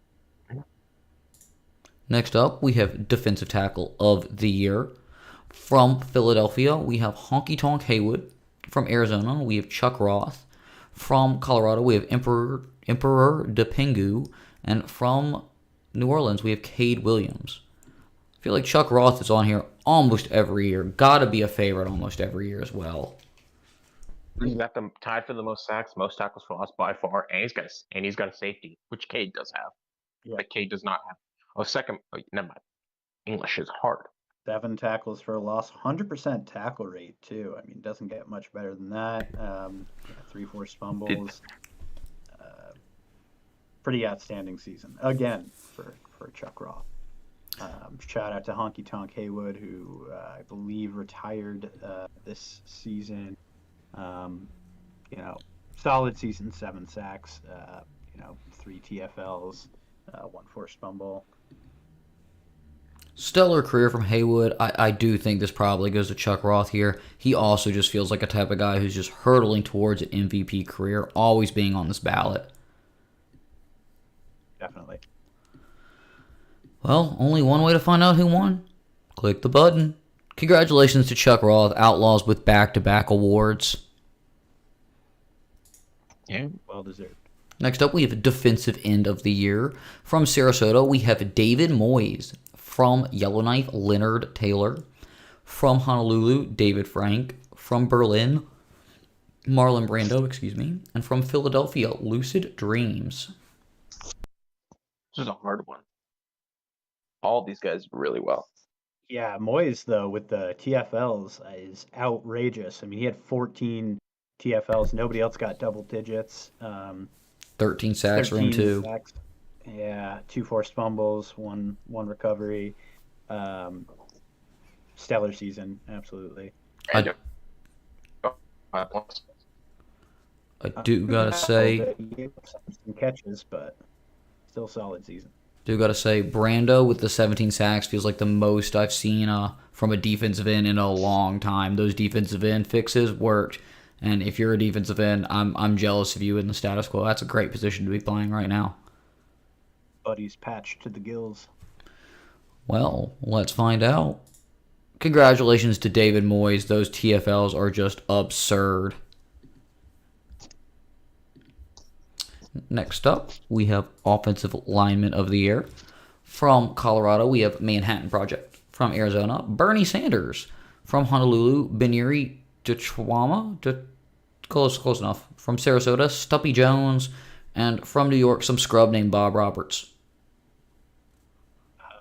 Next up, we have Defensive Tackle of the Year. From Philadelphia, we have Honky Tonk Haywood. From Arizona, we have Chuck Roth. From Colorado, we have Emperor DePingu. And from New Orleans, we have Cade Williams. I feel like Chuck Roth is on here almost every year. Gotta be a favorite almost every year as well. He's got them tied for the most sacks, most tackles for loss by far, and he's got a safety, which Cade does have. Yeah. But Cade does not have. Never mind. English is hard. 7 tackles for a loss, 100% tackle rate too. I mean, doesn't get much better than that. 3 forced fumbles. Pretty outstanding season again for Chuck Roth. Shout out to Honky Tonk Haywood, who I believe retired this season. Solid season, 7 sacks. 3 TFLs, 1 forced fumble. Stellar career from Haywood. I do think this probably goes to Chuck Roth here. He also just feels like a type of guy who's just hurtling towards an MVP career, always being on this ballot. Definitely. Well, only one way to find out who won. Click the button. Congratulations to Chuck Roth, Outlaws with back-to-back awards. Yeah, well deserved. Next up, we have Defensive End of the Year. From Sarasota, we have David Moyes. From Yellowknife, Leonard Taylor. From Honolulu, David Frank. From Berlin, Marlon Brando, And from Philadelphia, Lucid Dreams. This is a hard one. All these guys really well. Yeah, Moyes, though, with the TFLs is outrageous. I mean, he had 14 TFLs. Nobody else got double digits. 13 sacks for him, too. Sacks. Yeah, 2 forced fumbles, one recovery. Stellar season, absolutely. I do gotta say, some catches, but still solid season. Brando with the 17 sacks feels like the most I've seen from a defensive end in a long time. Those defensive end fixes worked, and if you're a defensive end, I'm jealous of you in the status quo. That's a great position to be playing right now. Buddy's patched to the gills. Well, let's find out. Congratulations to David Moyes. Those TFLs are just absurd. Next up, we have Offensive Lineman of the Year. From Colorado, we have Manhattan Project. From Arizona, Bernie Sanders. From Honolulu, Beniri Dechwama. Close enough. From Sarasota, Stumpy Jones. And from New York, some scrub named Bob Roberts.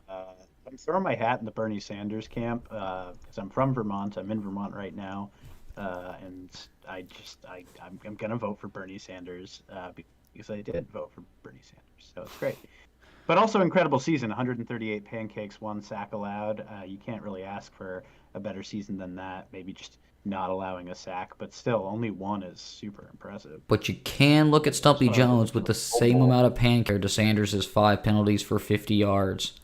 I'm throwing my hat in the Bernie Sanders camp because I'm from Vermont. I'm in Vermont right now. And I'm going to vote for Bernie Sanders because I did vote for Bernie Sanders. So it's great. But also incredible season, 138 pancakes, 1 sack allowed. You can't really ask for a better season than that. Maybe just not allowing a sack, but still only 1 is super impressive. But you can look at Stumpy Jones with the same amount of pancake to Sanders' 5 penalties for 50 yards.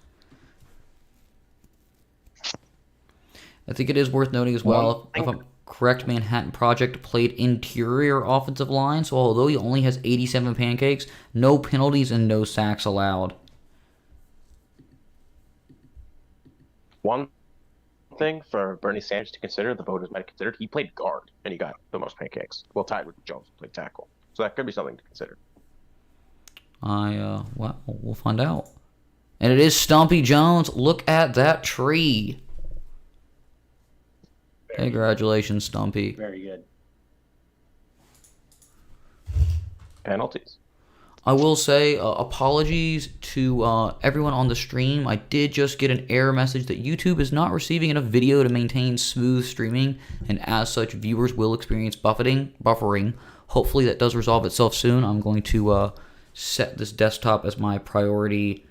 I think it is worth noting as well, if I'm correct, Manhattan Project played interior offensive line, so although he only has 87 pancakes, no penalties and no sacks allowed. One thing for Bernie Sanders to consider, the voters might have considered, he played guard, and he got the most pancakes. Well, tied with Jones, played tackle. So that could be something to consider. Well, we'll find out. And it is Stumpy Jones. Look at that tree. Congratulations, Stumpy. Very good. Penalties. I will say apologies to everyone on the stream. I did just get an error message that YouTube is not receiving enough video to maintain smooth streaming, and as such, viewers will experience buffering. Hopefully that does resolve itself soon. I'm going to set this desktop as my priority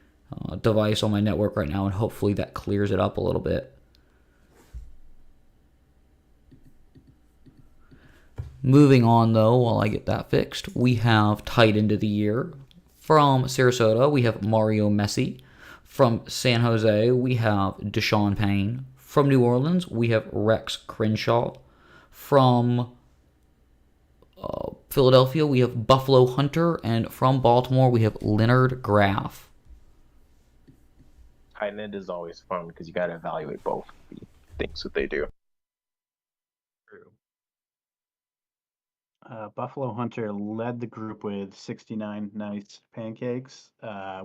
device on my network right now, and hopefully that clears it up a little bit. Moving on, though, while I get that fixed, we have tight end of the year. From Sarasota, we have Mario Messi. From San Jose, we have Deshaun Payne. From New Orleans, we have Rex Crenshaw. From Philadelphia, we have Buffalo Hunter. And from Baltimore, we have Leonard Graff. Tight end is always fun because you got to evaluate both the things that they do. Buffalo Hunter led the group with 69 nice pancakes,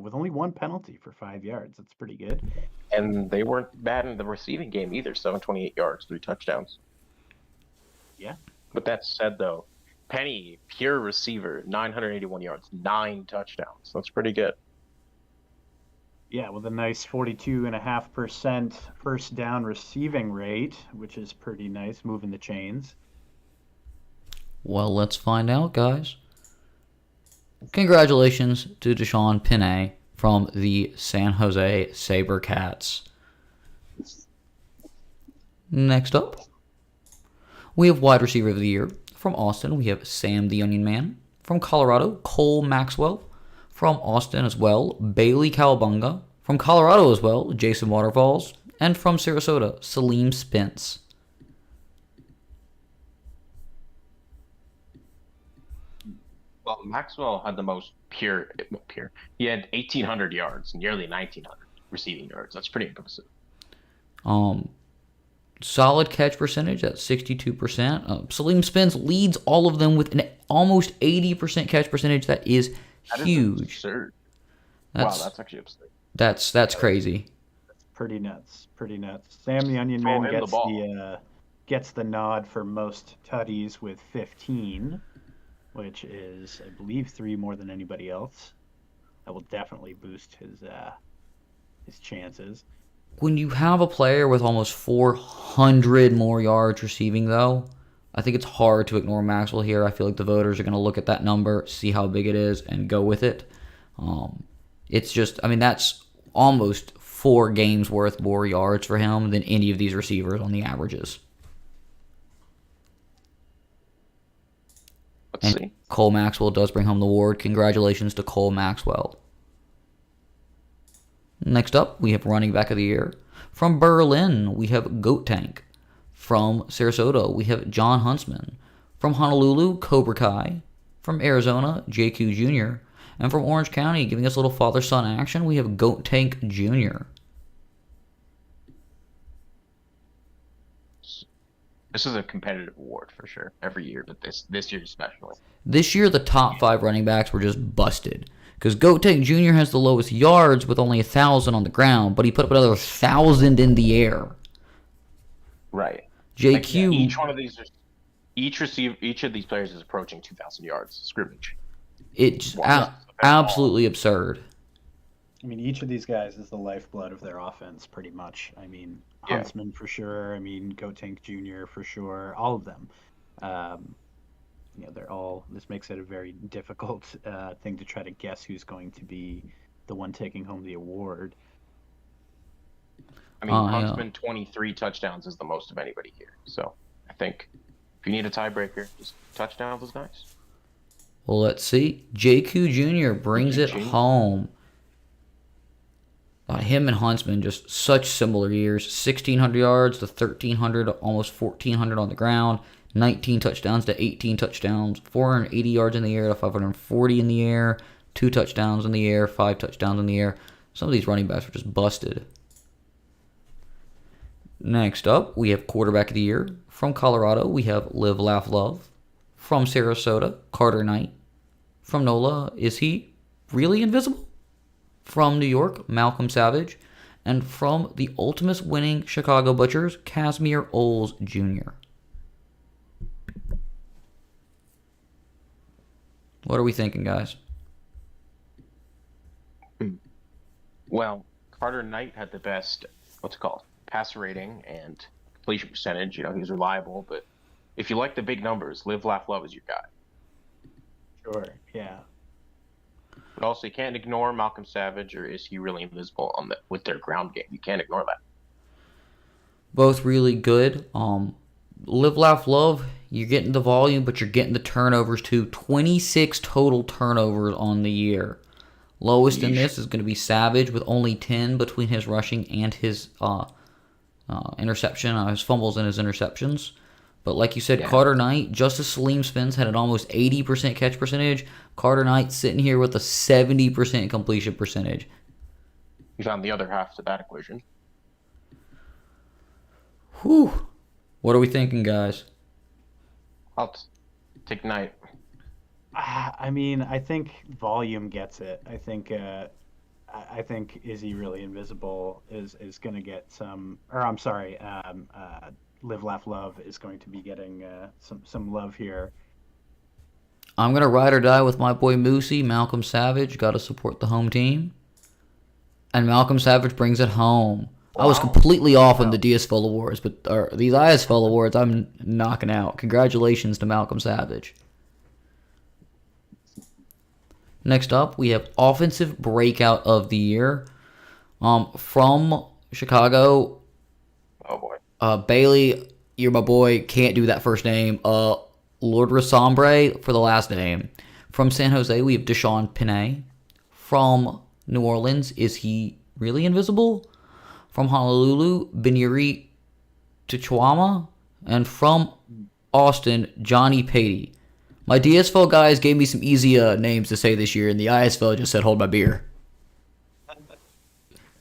with only one penalty for 5 yards. That's pretty good. And they weren't bad in the receiving game either. 728 yards, 3 touchdowns. Yeah. With that said, though, Penny, pure receiver, 981 yards, 9 touchdowns. That's pretty good. Yeah, with a nice 42.5% first down receiving rate, which is pretty nice, moving the chains. Well, let's find out, guys. Congratulations to Deshaun Payne from the San Jose SaberCats. Next up, we have wide receiver of the year. From Austin, we have Sam the Onion Man. From Colorado, Cole Maxwell. From Austin as well, Bailey Cowabunga. From Colorado as well, Jason Waterfalls. And from Sarasota, Salim Spence. Well, Maxwell had the most pure. He had 1,800 yards, nearly 1,900 receiving yards. That's pretty impressive. Solid catch percentage at 62%. Salim Spence leads all of them with an almost 80% catch percentage. That is huge. That is absurd. Wow, that's actually absurd. That's crazy. That's pretty nuts. Pretty nuts. Sam the Onion Throw Man him gets the nod for most tutties with 15, which is, I believe, 3 more than anybody else. That will definitely boost his chances. When you have a player with almost 400 more yards receiving, though, I think it's hard to ignore Maxwell here. I feel like the voters are going to look at that number, see how big it is, and go with it. It's just, I mean, that's almost 4 games worth more yards for him than any of these receivers on the averages. Let's see. Cole Maxwell does bring home the award. Congratulations to Cole Maxwell. Next up, we have running back of the year. From Berlin, we have Goat Tank. From Sarasota, we have John Huntsman. From Honolulu, Cobra Kai. From Arizona, JQ Jr. And from Orange County, giving us a little father-son action, we have Goat Tank Jr. This is a competitive award for sure every year, but this year especially. This year, the top 5 running backs were just busted. Because Goat Tank Jr. has the lowest yards with only 1,000 on the ground, but he put up another 1,000 in the air. Right. JQ. Each one of these, each of these players is approaching 2,000 yards scrimmage. It's absolutely absurd. I mean, each of these guys is the lifeblood of their offense, pretty much. I mean, Huntsman for sure. I mean, Goat Tank Jr. for sure. All of them. They're all. This makes it a very difficult thing to try to guess who's going to be the one taking home the award. I mean, Huntsman 23 touchdowns is the most of anybody here. So I think if you need a tiebreaker, just touchdowns is nice. Well, let's see. JQ Jr. brings it home. Him and Huntsman, just such similar years. 1,600 yards to 1,300, almost 1,400 on the ground. 19 touchdowns to 18 touchdowns. 480 yards in the air to 540 in the air. 2 touchdowns in the air, 5 touchdowns in the air. Some of these running backs were just busted. Next up, we have quarterback of the year. From Colorado, we have Live, Laugh, Love. From Sarasota, Carter Knight. From NOLA, is he really invisible? From New York, Malcolm Savage. And from the ultimate winning Chicago Butchers, Casimir Oles Jr. What are we thinking, guys? Well, Carter Knight had the best, passer rating and completion percentage. He was reliable, but if you like the big numbers, Live, Laugh, Love is your guy. Sure, yeah. But also, you can't ignore Malcolm Savage, or is he really invisible with their ground game? You can't ignore that. Both really good. Live, Laugh, Love, you're getting the volume, but you're getting the turnovers too. 26 total turnovers on the year. Lowest in this is going to be Savage with only 10 between his rushing and his interception, his fumbles and his interceptions. But like you said, Carter Knight, just as Salim Spence had an almost 80% catch percentage, Carter Knight sitting here with a 70% completion percentage. You found the other half to that equation. Whew. What are we thinking, guys? I'll take Knight. I mean, I think volume gets it. I think Is He Really Invisible is going to get some, or I'm sorry, Live, Laugh, Love is going to be getting some love here. I'm going to ride or die with my boy Moosey, Malcolm Savage. Got to support the home team. And Malcolm Savage brings it home. Wow. I was completely off on the DSFL awards, but these ISFL awards I'm knocking out. Congratulations to Malcolm Savage. Next up, we have Offensive Breakout of the Year. From Chicago. Oh, boy. Bailey, you're my boy. Can't do that first name. Lord Rasombre for the last name. From San Jose, we have Deshaun Pinay. From New Orleans, Is He Really Invisible? From Honolulu, Beniri Tichuama. And from Austin, Johnny Patey. My DSFL guys gave me some easy names to say this year, and the ISFL just said, hold my beer.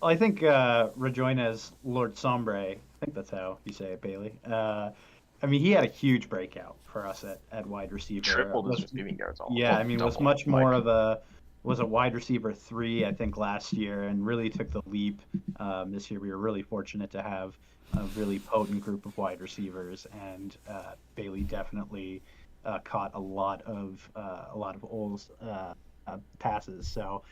Well, I think Rejoinez Lord Sombre, I think that's how you say it, Bailey. I mean, he had a huge breakout for us at wide receiver. Tripled his receiving yards. Yeah, I mean, was much more of a wide receiver 3, I think, last year, and really took the leap this year. We were really fortunate to have a really potent group of wide receivers, and Bailey definitely caught a lot of Oles passes. So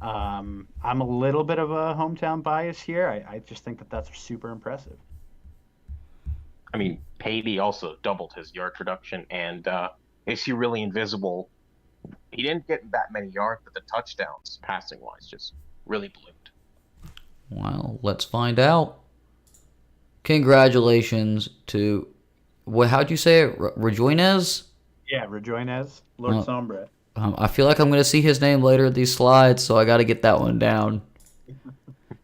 I'm a little bit of a hometown bias here. I just think that's super impressive. I mean, Patey also doubled his yard production, and Is He Really Invisible? He didn't get that many yards, but the touchdowns, passing-wise, just really bloomed. Well, let's find out. Congratulations to... how'd you say it? Rejoinez? Yeah, Rejoinez, Lord Sombre. I feel like I'm going to see his name later in these slides, so I got to get that one down.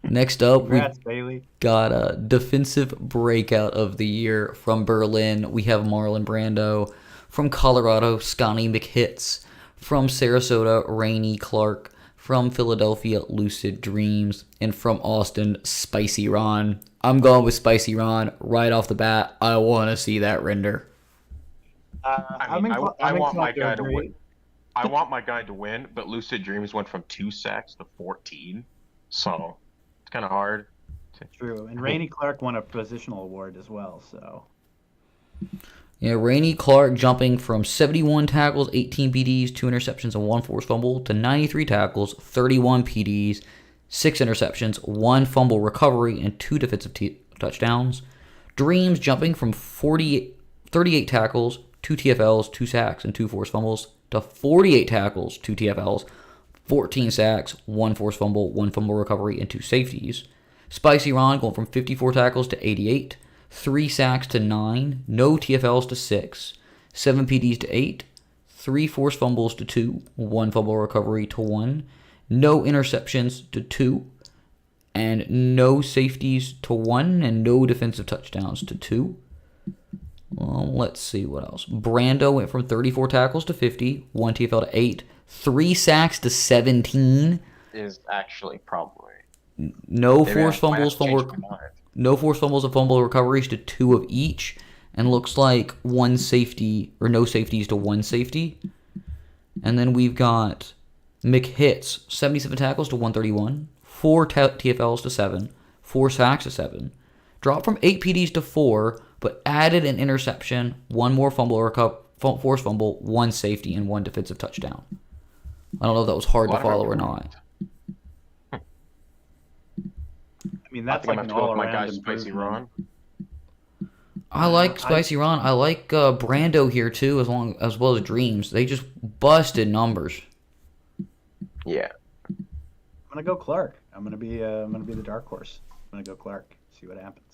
Next up, Bailey. Got a Defensive Breakout of the Year from Berlin. We have Marlon Brando. From Colorado, Scotty McHitz. From Sarasota, Rainey Clark. From Philadelphia, Lucid Dreams. And from Austin, Spicy Ron. I'm going with Spicy Ron right off the bat. I want to see that render. I want my guy to win. I want my guy to win, but Lucid Dreams went from 2 sacks to 14, so it's kind of hard. True, and Rainey Clark won a positional award as well. So yeah, Rainey Clark jumping from 71 tackles, 18 PDs, 2 interceptions, and 1 forced fumble to 93 tackles, 31 PDs, 6 interceptions, 1 fumble recovery, and 2 defensive touchdowns. Dreams jumping from 38 tackles, 2 TFLs, 2 sacks, and 2 forced fumbles to 48 tackles, 2 TFLs, 14 sacks, 1 forced fumble, 1 fumble recovery, and 2 safeties. Spicy Ron going from 54 tackles to 88, 3 sacks to 9, no TFLs to 6, 7 PDs to 8, 3 forced fumbles to 2, 1 fumble recovery to 1, no interceptions to 2, and no safeties to 1, and no defensive touchdowns to 2. Let's see what else. Brando went from 34 tackles to 50, 1 TFL to 8, 3 sacks to 17. Is actually probably no forced fumbles, no forced fumbles and fumble recoveries to 2 of each, and looks like 1 safety or no safeties to 1 safety. And then we've got McHitz, 77 tackles to 131, 4 TFLs to 7, 4 sacks to 7, dropped from 8 PDs to 4, but added an interception, 1 more fumble or forced fumble, 1 safety, and 1 defensive touchdown. I don't know if that was hard to follow or not. I mean, that's like an all-around Spicy Ron. I like Spicy Ron. I like Brando here too, as well as Dreams. They just busted numbers. Yeah. I'm gonna go Clark. I'm gonna be the dark horse. I'm gonna go Clark. See what happens.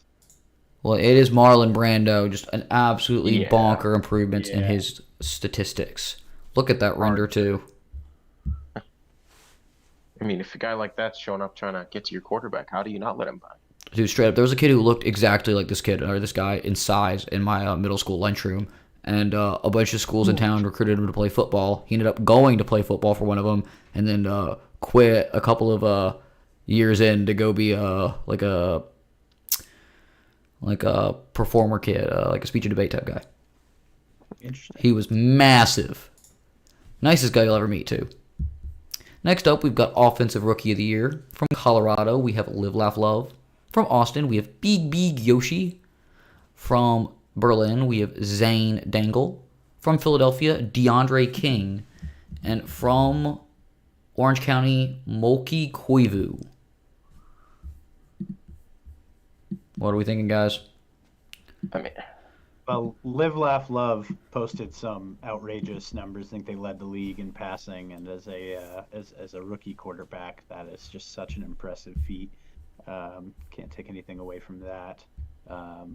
Well, it is Marlon Brando, just an absolutely Yeah. bonker improvements in Yeah. his statistics. Look at that render Hard. too. I mean, if a guy like that's showing up trying to get to your quarterback, how do you not let him by? Dude, straight up, there was a kid who looked exactly like this kid or this guy in size in my middle school lunchroom, and a bunch of schools in town recruited him to play football. He ended up going to play football for one of them, and then quit a couple of years in to go be like a performer kid, like a speech and debate type guy. Interesting. He was massive. Nicest guy you'll ever meet, too. Next up, we've got Offensive Rookie of the Year. From Colorado, we have Live, Laugh, Love. From Austin, we have Big Yoshi. From Berlin, we have Zane Dangle. From Philadelphia, DeAndre King. And from Orange County, Molky Koivu. What are we thinking, guys? I mean, Well, Live, Laugh, Love posted some outrageous numbers. I think they led the league in passing, and as a rookie quarterback, that is just such an impressive feat. Can't take anything away from that. I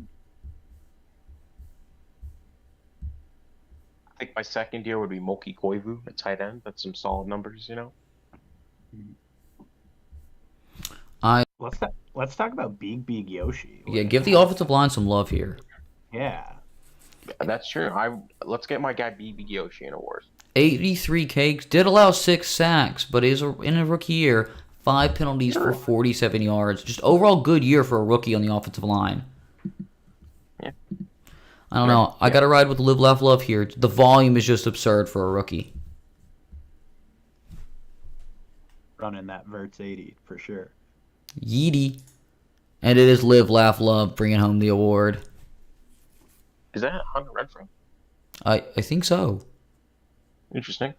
think my second year would be Moki Koivu at tight end. That's some solid numbers, you know. Let's talk about Big Yoshi. Yeah, give the offensive line some love here. Yeah. That's true. Let's get my guy Big Yoshi an award. 83 cakes, did allow 6 sacks, but is in a rookie year, 5 penalties for 47 yards. Just overall good year for a rookie on the offensive line. Yeah. I don't know. I got to ride with Live, Laugh, Love here. The volume is just absurd for a rookie. Running that Verts 80 for sure. Yeety. And it is Live, Laugh, Love bringing home the award. Is that Hunter Renfro? I think so. Interesting.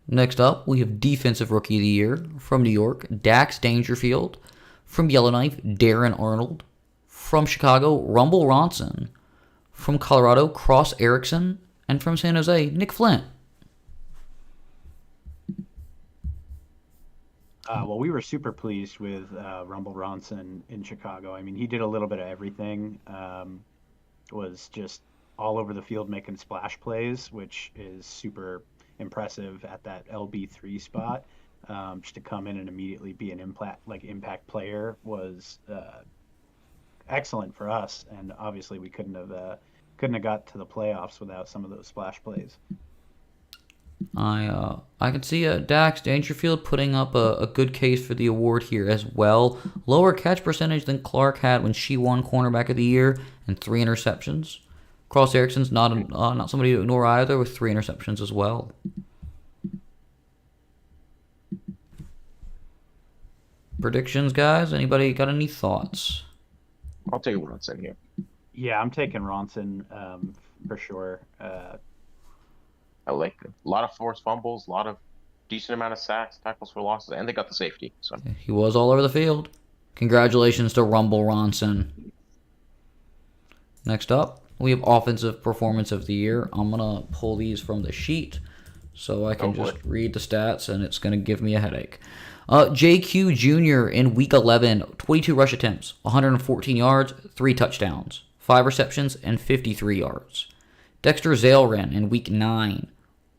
Next up, we have Defensive Rookie of the Year from New York, Dax Dangerfield. From Yellowknife, Darren Arnold. From Chicago, Rumble Ronson. From Colorado, Cross Erickson. And from San Jose, Nick Flint. Well, we were super pleased with Rumble Ronson in Chicago. I mean, he did a little bit of everything. Was just all over the field making splash plays, which is super impressive at that LB3 spot. Just to come in and immediately be an impact player was excellent for us, and obviously we couldn't have got to the playoffs without some of those splash plays. I can see Dax Dangerfield putting up a good case for the award here as well. Lower catch percentage than Clark had when she won Cornerback of the Year and 3 interceptions. Cross Erickson's not somebody to ignore either with 3 interceptions as well. Predictions, guys? Anybody got any thoughts? I'll tell you what's in here. Yeah, I'm taking Ronson for sure. I like it. A lot of forced fumbles, a lot of decent amount of sacks, tackles for losses, and they got the safety. So He was all over the field. Congratulations to Rumble Ronson. Next up, we have Offensive Performance of the Year. I'm going to pull these from the sheet so I can just read the stats, and it's going to give me a headache. JQ Jr. in Week 11, 22 rush attempts, 114 yards, 3 touchdowns, 5 receptions, and 53 yards. Dexter Zailren in Week 9,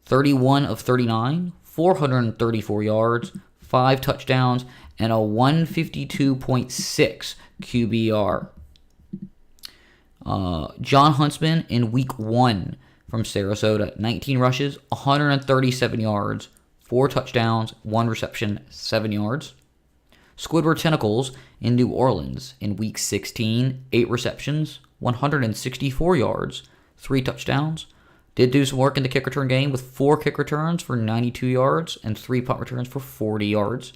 31 of 39, 434 yards, 5 touchdowns, and a 152.6 QBR. John Huntsman in Week 1 from Sarasota, 19 rushes, 137 yards, 4 touchdowns, 1 reception, 7 yards. Squidward Tentacles in New Orleans in Week 16, 8 receptions, 164 yards, 3 touchdowns. Did do some work in the kick return game with 4 kick returns for 92 yards and 3 punt returns for 40 yards.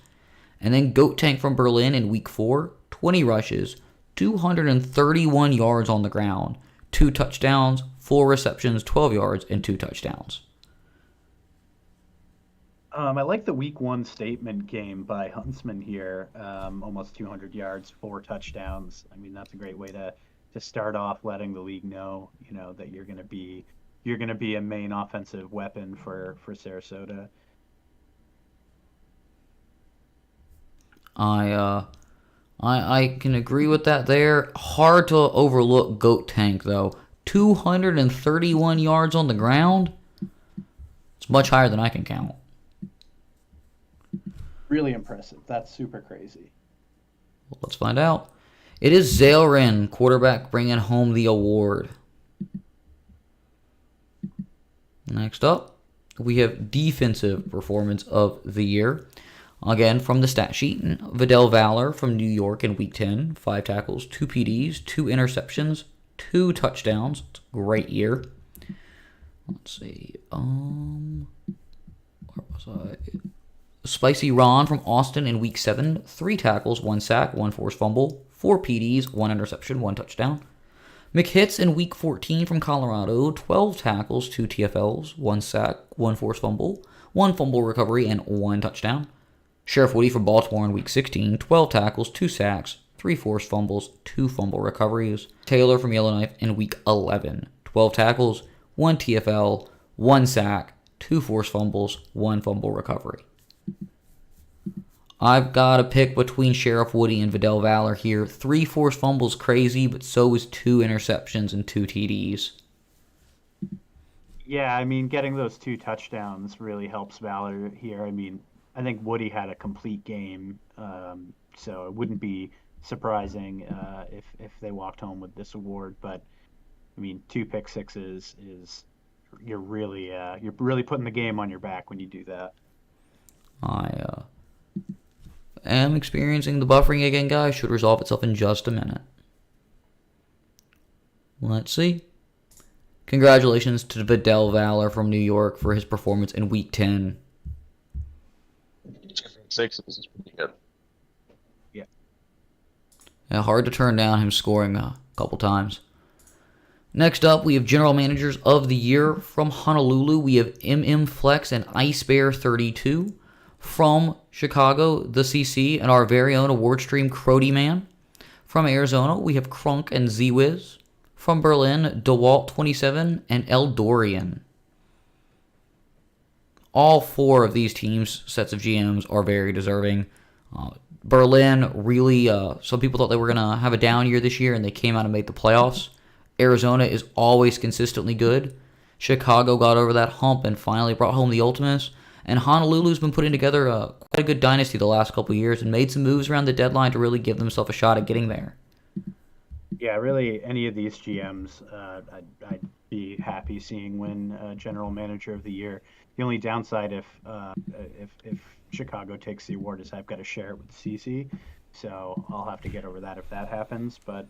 And then Goat Tank from Berlin in Week 4, 20 rushes, 231 yards on the ground, 2 touchdowns, 4 receptions, 12 yards, and 2 touchdowns. I like the Week 1 statement game by Huntsman here. Almost 200 yards, 4 touchdowns. I mean, that's a great way to start off, letting the league know, that you're going to be a main offensive weapon for I can agree with that there. Hard to overlook Goat Tank, though. 231 yards on the ground. It's much higher than I can count. Really impressive. That's super crazy. Well, let's find out. It is Zaelrin, quarterback, bringing home the award. Next up, we have Defensive Performance of the Year. Again, from the stat sheet, Vidal Valor from New York in Week 10. 5 tackles, 2 PDs, 2 interceptions, 2 touchdowns. It's a great year. Let's see. Where was I? Spicy Ron from Austin in Week 7. 3 tackles, 1 sack, 1 forced fumble, 4 PDs, 1 interception, 1 touchdown. McHits in Week 14 from Colorado. 12 tackles, 2 TFLs, 1 sack, 1 forced fumble, 1 fumble recovery, and 1 touchdown. Sheriff Woody from Baltimore in Week 16. 12 tackles, 2 sacks, 3 forced fumbles, 2 fumble recoveries. Taylor from Yellowknife in Week 11. 12 tackles, 1 TFL, 1 sack, 2 forced fumbles, 1 fumble recovery. I've got to pick between Sheriff Woody and Vidal Valor here. 3 forced fumbles crazy, but so is 2 interceptions and 2 TDs. Yeah, I mean, getting those 2 touchdowns really helps Valor here. I mean, I think Woody had a complete game, so it wouldn't be surprising if they walked home with this award. But I mean, 2 pick sixes is you're really putting the game on your back when you do that. I am experiencing the buffering again, guys. Should resolve itself in just a minute. Let's see. Congratulations to Vidal Valor from New York for his performance in Week 10. 6 is pretty good. Yeah. Hard to turn down him scoring a couple times. Next up, we have General Managers of the Year from Honolulu. We have MM Flex and Ice Bear 32. From Chicago, the CC and our very own award stream, Crody Man. From Arizona, we have Crunk and Z-Wiz. From Berlin, DeWalt 27 and Eldorian. All 4 of these teams, sets of GMs, are very deserving. Berlin, really, some people thought they were going to have a down year this year, and they came out and made the playoffs. Arizona is always consistently good. Chicago got over that hump and finally brought home the Ultimates. And Honolulu's been putting together quite a good dynasty the last couple of years and made some moves around the deadline to really give themselves a shot at getting there. Yeah, really, any of these GMs, I'd be happy seeing win General Manager of the Year. The only downside if Chicago takes the award is I've got to share it with CC, so I'll have to get over that if that happens. But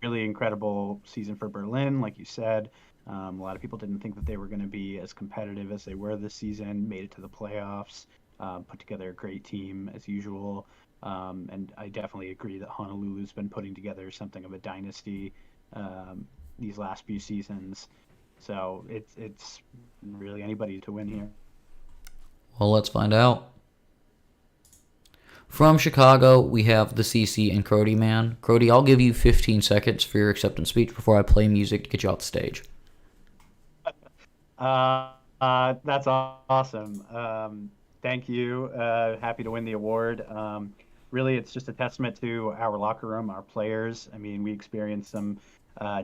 really incredible season for Berlin, like you said. A lot of people didn't think that they were going to be as competitive as they were this season, made it to the playoffs, put together a great team as usual. And I definitely agree that Honolulu's been putting together something of a dynasty these last few seasons. So it's really anybody to win here. Well, let's find out. From Chicago, we have the CC and Crody Man. Crody, I'll give you 15 seconds for your acceptance speech before I play music to get you off the stage. That's awesome. Thank you. Happy to win the award. Really, it's just a testament to our locker room, our players. I mean, we experienced some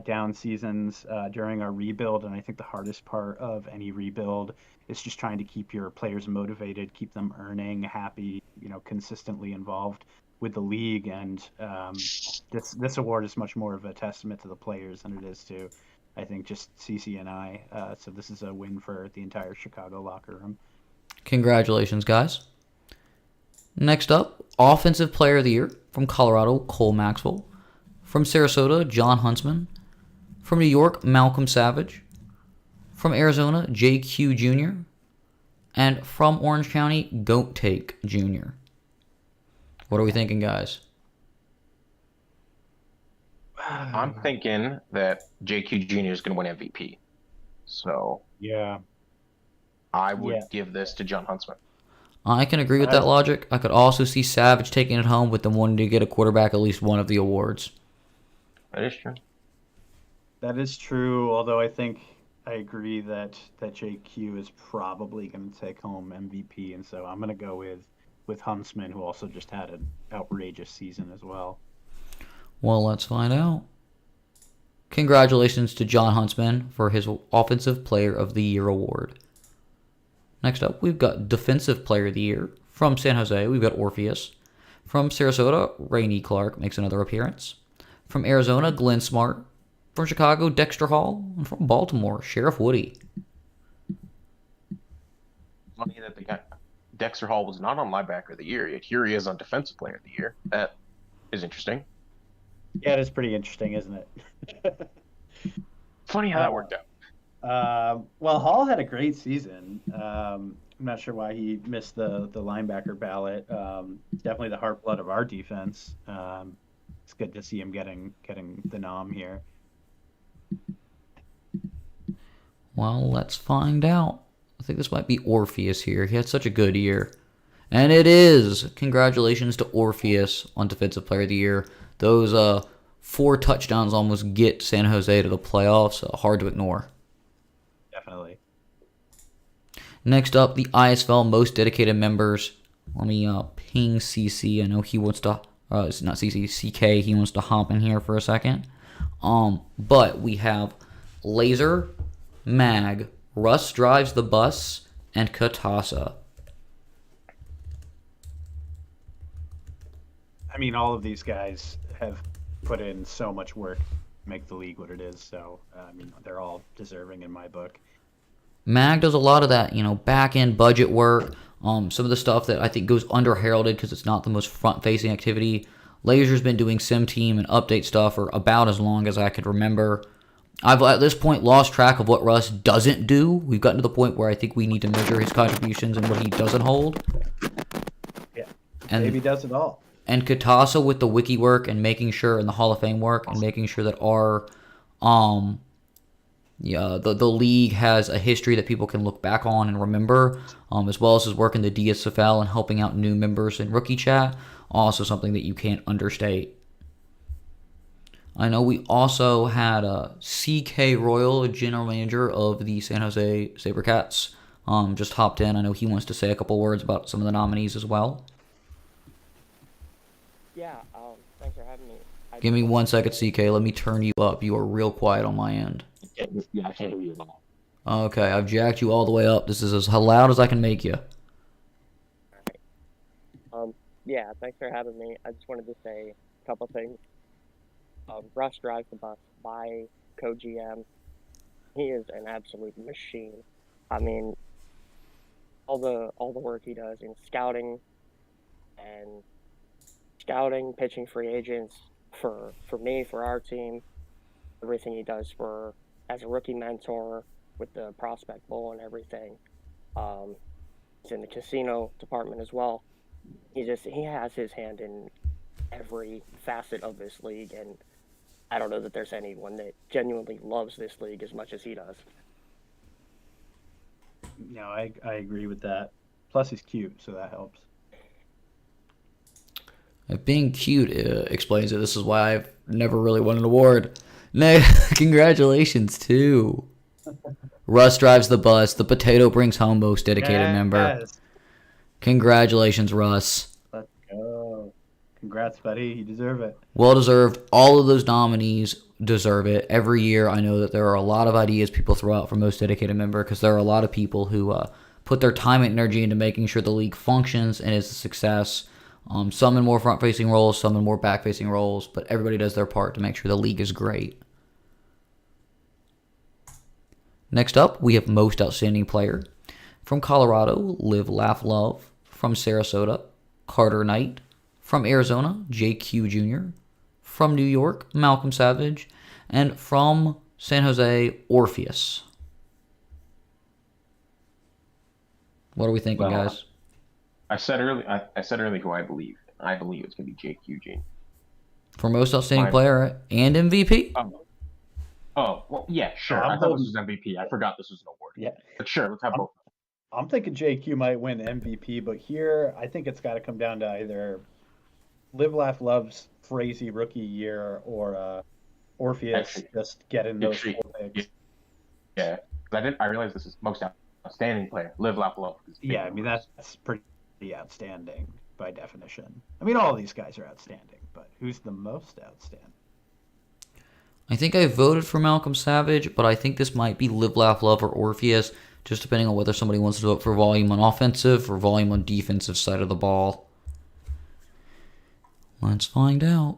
down seasons during our rebuild, and I think the hardest part of any rebuild is just trying to keep your players motivated, keep them earning, happy, consistently involved with the league. And this award is much more of a testament to the players than it is to, I think, just CC and I. So this is a win for the entire Chicago locker room. Congratulations, guys. Next up, Offensive Player of the Year from Colorado, Cole Maxwell. From Sarasota, John Huntsman. From New York, Malcolm Savage. From Arizona, JQ Jr. And from Orange County, Goat Take Jr. What are we thinking, guys? I'm thinking that JQ Jr. is going to win MVP. So Yeah. I would give this to John Huntsman. I can agree with that logic. I could also see Savage taking it home with them wanting to get a quarterback at least one of the awards. That is true. That is true, although I think I agree that JQ is probably going to take home MVP, and so I'm going to go with with Huntsman, who also just had an outrageous season as well. Well, let's find out. Congratulations to John Huntsman for his Offensive Player of the Year award. Next up, we've got Defensive Player of the Year. From San Jose, we've got Orpheus. From Sarasota, Rainey Clark makes another appearance. From Arizona, Glenn Smart. From Chicago, Dexter Hall. And from Baltimore, Sheriff Woody. Funny that they got Dexter Hall was not on linebacker of the year, yet here he is on defensive player of the year. That is interesting. Yeah, it is pretty interesting, isn't it? Funny how that worked out. Well, Hall had a great season. I'm not sure why he missed the linebacker ballot. Definitely the heartblood of our defense. It's good to see him getting the nom here. Well, let's find out. I think this might be Orpheus here. He had such a good year. And it is! Congratulations to Orpheus on Defensive Player of the Year. Those 4 touchdowns almost get San Jose to the playoffs. Hard to ignore. Definitely. Next up, the ISFL Most Dedicated Members. Let me ping CC. I know he wants to... it's not CC, CK. He wants to hop in here for a second. But we have Laser, Mag, Russ Drives the Bus, and Katasa. I mean, all of these guys have put in so much work to make the league what it is. So, I mean, they're all deserving in my book. Mag does a lot of that, back-end budget work. Some of the stuff that I think goes under-heralded because it's not the most front-facing activity. Laser's been doing sim team and update stuff for about as long as I could remember. I've at this point lost track of what Russ doesn't do. We've gotten to the point where I think we need to measure his contributions and what he doesn't hold. Yeah, and maybe does it all. And Katasa with the wiki work and making sure, and the Hall of Fame work, and making sure that our the league has a history that people can look back on and remember, as well as his work in the DSFL and helping out new members in rookie chat. Also something that you can't understate. I know we also had CK Royal, general manager of the San Jose SaberCats, just hopped in. I know he wants to say a couple words about some of the nominees as well. Yeah, thanks for having me. Give me 1 second, CK. Let me turn you up. You are real quiet on my end. Yeah, I can't hear you at all. Okay, I've jacked you all the way up. This is as loud as I can make you. Yeah, thanks for having me. I just wanted to say a couple things. Russ Drives the Bus by co-GM. He is an absolute machine. I mean, all the work he does in scouting, pitching free agents for me, for our team, everything he does as a rookie mentor with the prospect bowl and everything. He's in the casino department as well. He has his hand in every facet of this league, and I don't know that there's anyone that genuinely loves this league as much as he does. No, I agree with that. Plus, he's cute, so that helps. Being cute explains it. This is why I've never really won an award. Congratulations to Russ Drives the Bus. The Potato Brings Home Most Dedicated Member. Congratulations, Russ. Let's go. Congrats, buddy. You deserve it. Well deserved. All of those nominees deserve it. Every year, I know that there are a lot of ideas people throw out for Most Dedicated Member because there are a lot of people who put their time and energy into making sure the league functions and is a success. Some in more front-facing roles, some in more back-facing roles, but everybody does their part to make sure the league is great. Next up, we have Most Outstanding Player. From Colorado, Live, Laugh, Love. From Sarasota, Carter Knight. From Arizona, JQ Jr. From New York, Malcolm Savage. And from San Jose, Orpheus. What are we thinking, guys? I said earlier who I believe. I believe it's going to be JQ Jr. For Most Outstanding Player and MVP? Well, yeah, sure. I thought this was MVP. I forgot this was an award. Yeah. But sure, let's have both. I'm thinking JQ might win MVP, but here I think it's got to come down to either Live, Laugh, Love's crazy rookie year or Orpheus just getting those 4 picks. Yeah, I realized this is Most Outstanding Player. Live, Laugh, Love. Yeah, I mean that's pretty be outstanding by definition. I mean, all of these guys are outstanding, but who's the most outstanding? I think I voted for Malcolm Savage, but I think this might be Live, Laugh, Love, or Orpheus, just depending on whether somebody wants to vote for volume on offensive or volume on defensive side of the ball. Let's find out.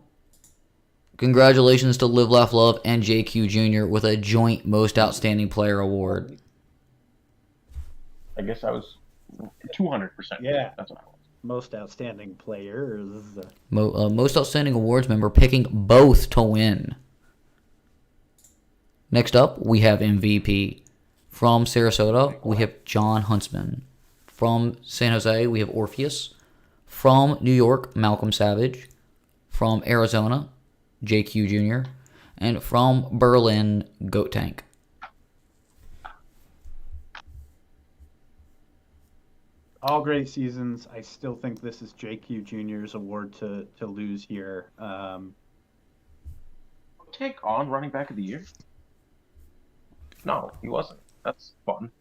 Congratulations to Live, Laugh, Love and JQ Jr. with a joint Most Outstanding Player award. I guess I was 200%. Yeah. That's what I was. Most outstanding players. Most Outstanding Awards member picking both to win. Next up, we have MVP. From Sarasota, we have John Huntsman. From San Jose, we have Orpheus. From New York, Malcolm Savage. From Arizona, JQ Jr. And from Berlin, Goat Tank. All great seasons. I still think this is JQ Jr.'s award to lose here. Take on running back of the year? No, he wasn't. That's fun.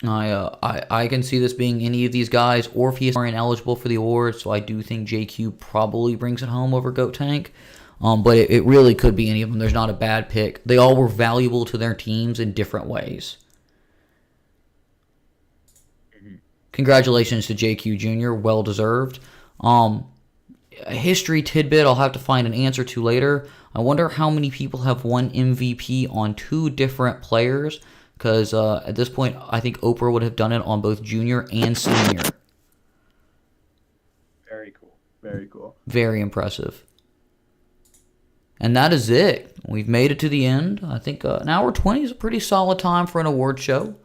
I can see this being any of these guys. Orpheus are ineligible for the award, so I do think JQ probably brings it home over Goat Tank. But it really could be any of them. There's not a bad pick. They all were valuable to their teams in different ways. Congratulations to JQ Jr. Well deserved. A history tidbit I'll have to find an answer to later. I wonder how many people have won MVP on two different players, because at this point I think Oprah would have done it on both junior and senior. Very cool. Very cool. Very impressive. And that is it. We've made it to the end. I think an hour 20 is a pretty solid time for an award show.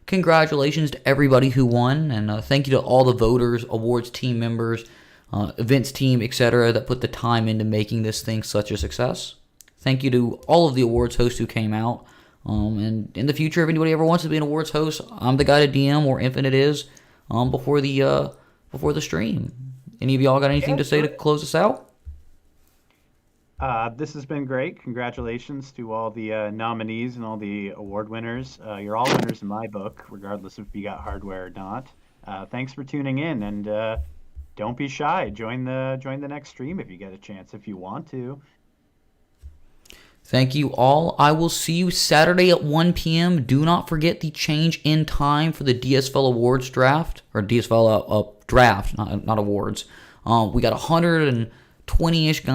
Congratulations to everybody who won, and thank you to all the voters, awards team members, events team, etc. that put the time into making this thing such a success. Thank you to all of the awards hosts who came out. And in the future, if anybody ever wants to be an awards host, I'm the guy to DM, or Infinite is, before the stream. Any of y'all got anything to say to close us out? This has been great. Congratulations to all the nominees and all the award winners. You're all winners in my book, regardless if you got hardware or not. Thanks for tuning in, and don't be shy. Join the next stream if you get a chance, if you want to. Thank you all. I will see you Saturday at 1 p.m. Do not forget the change in time for the DSFL awards draft, or DSFL draft, not awards. We got 120-ish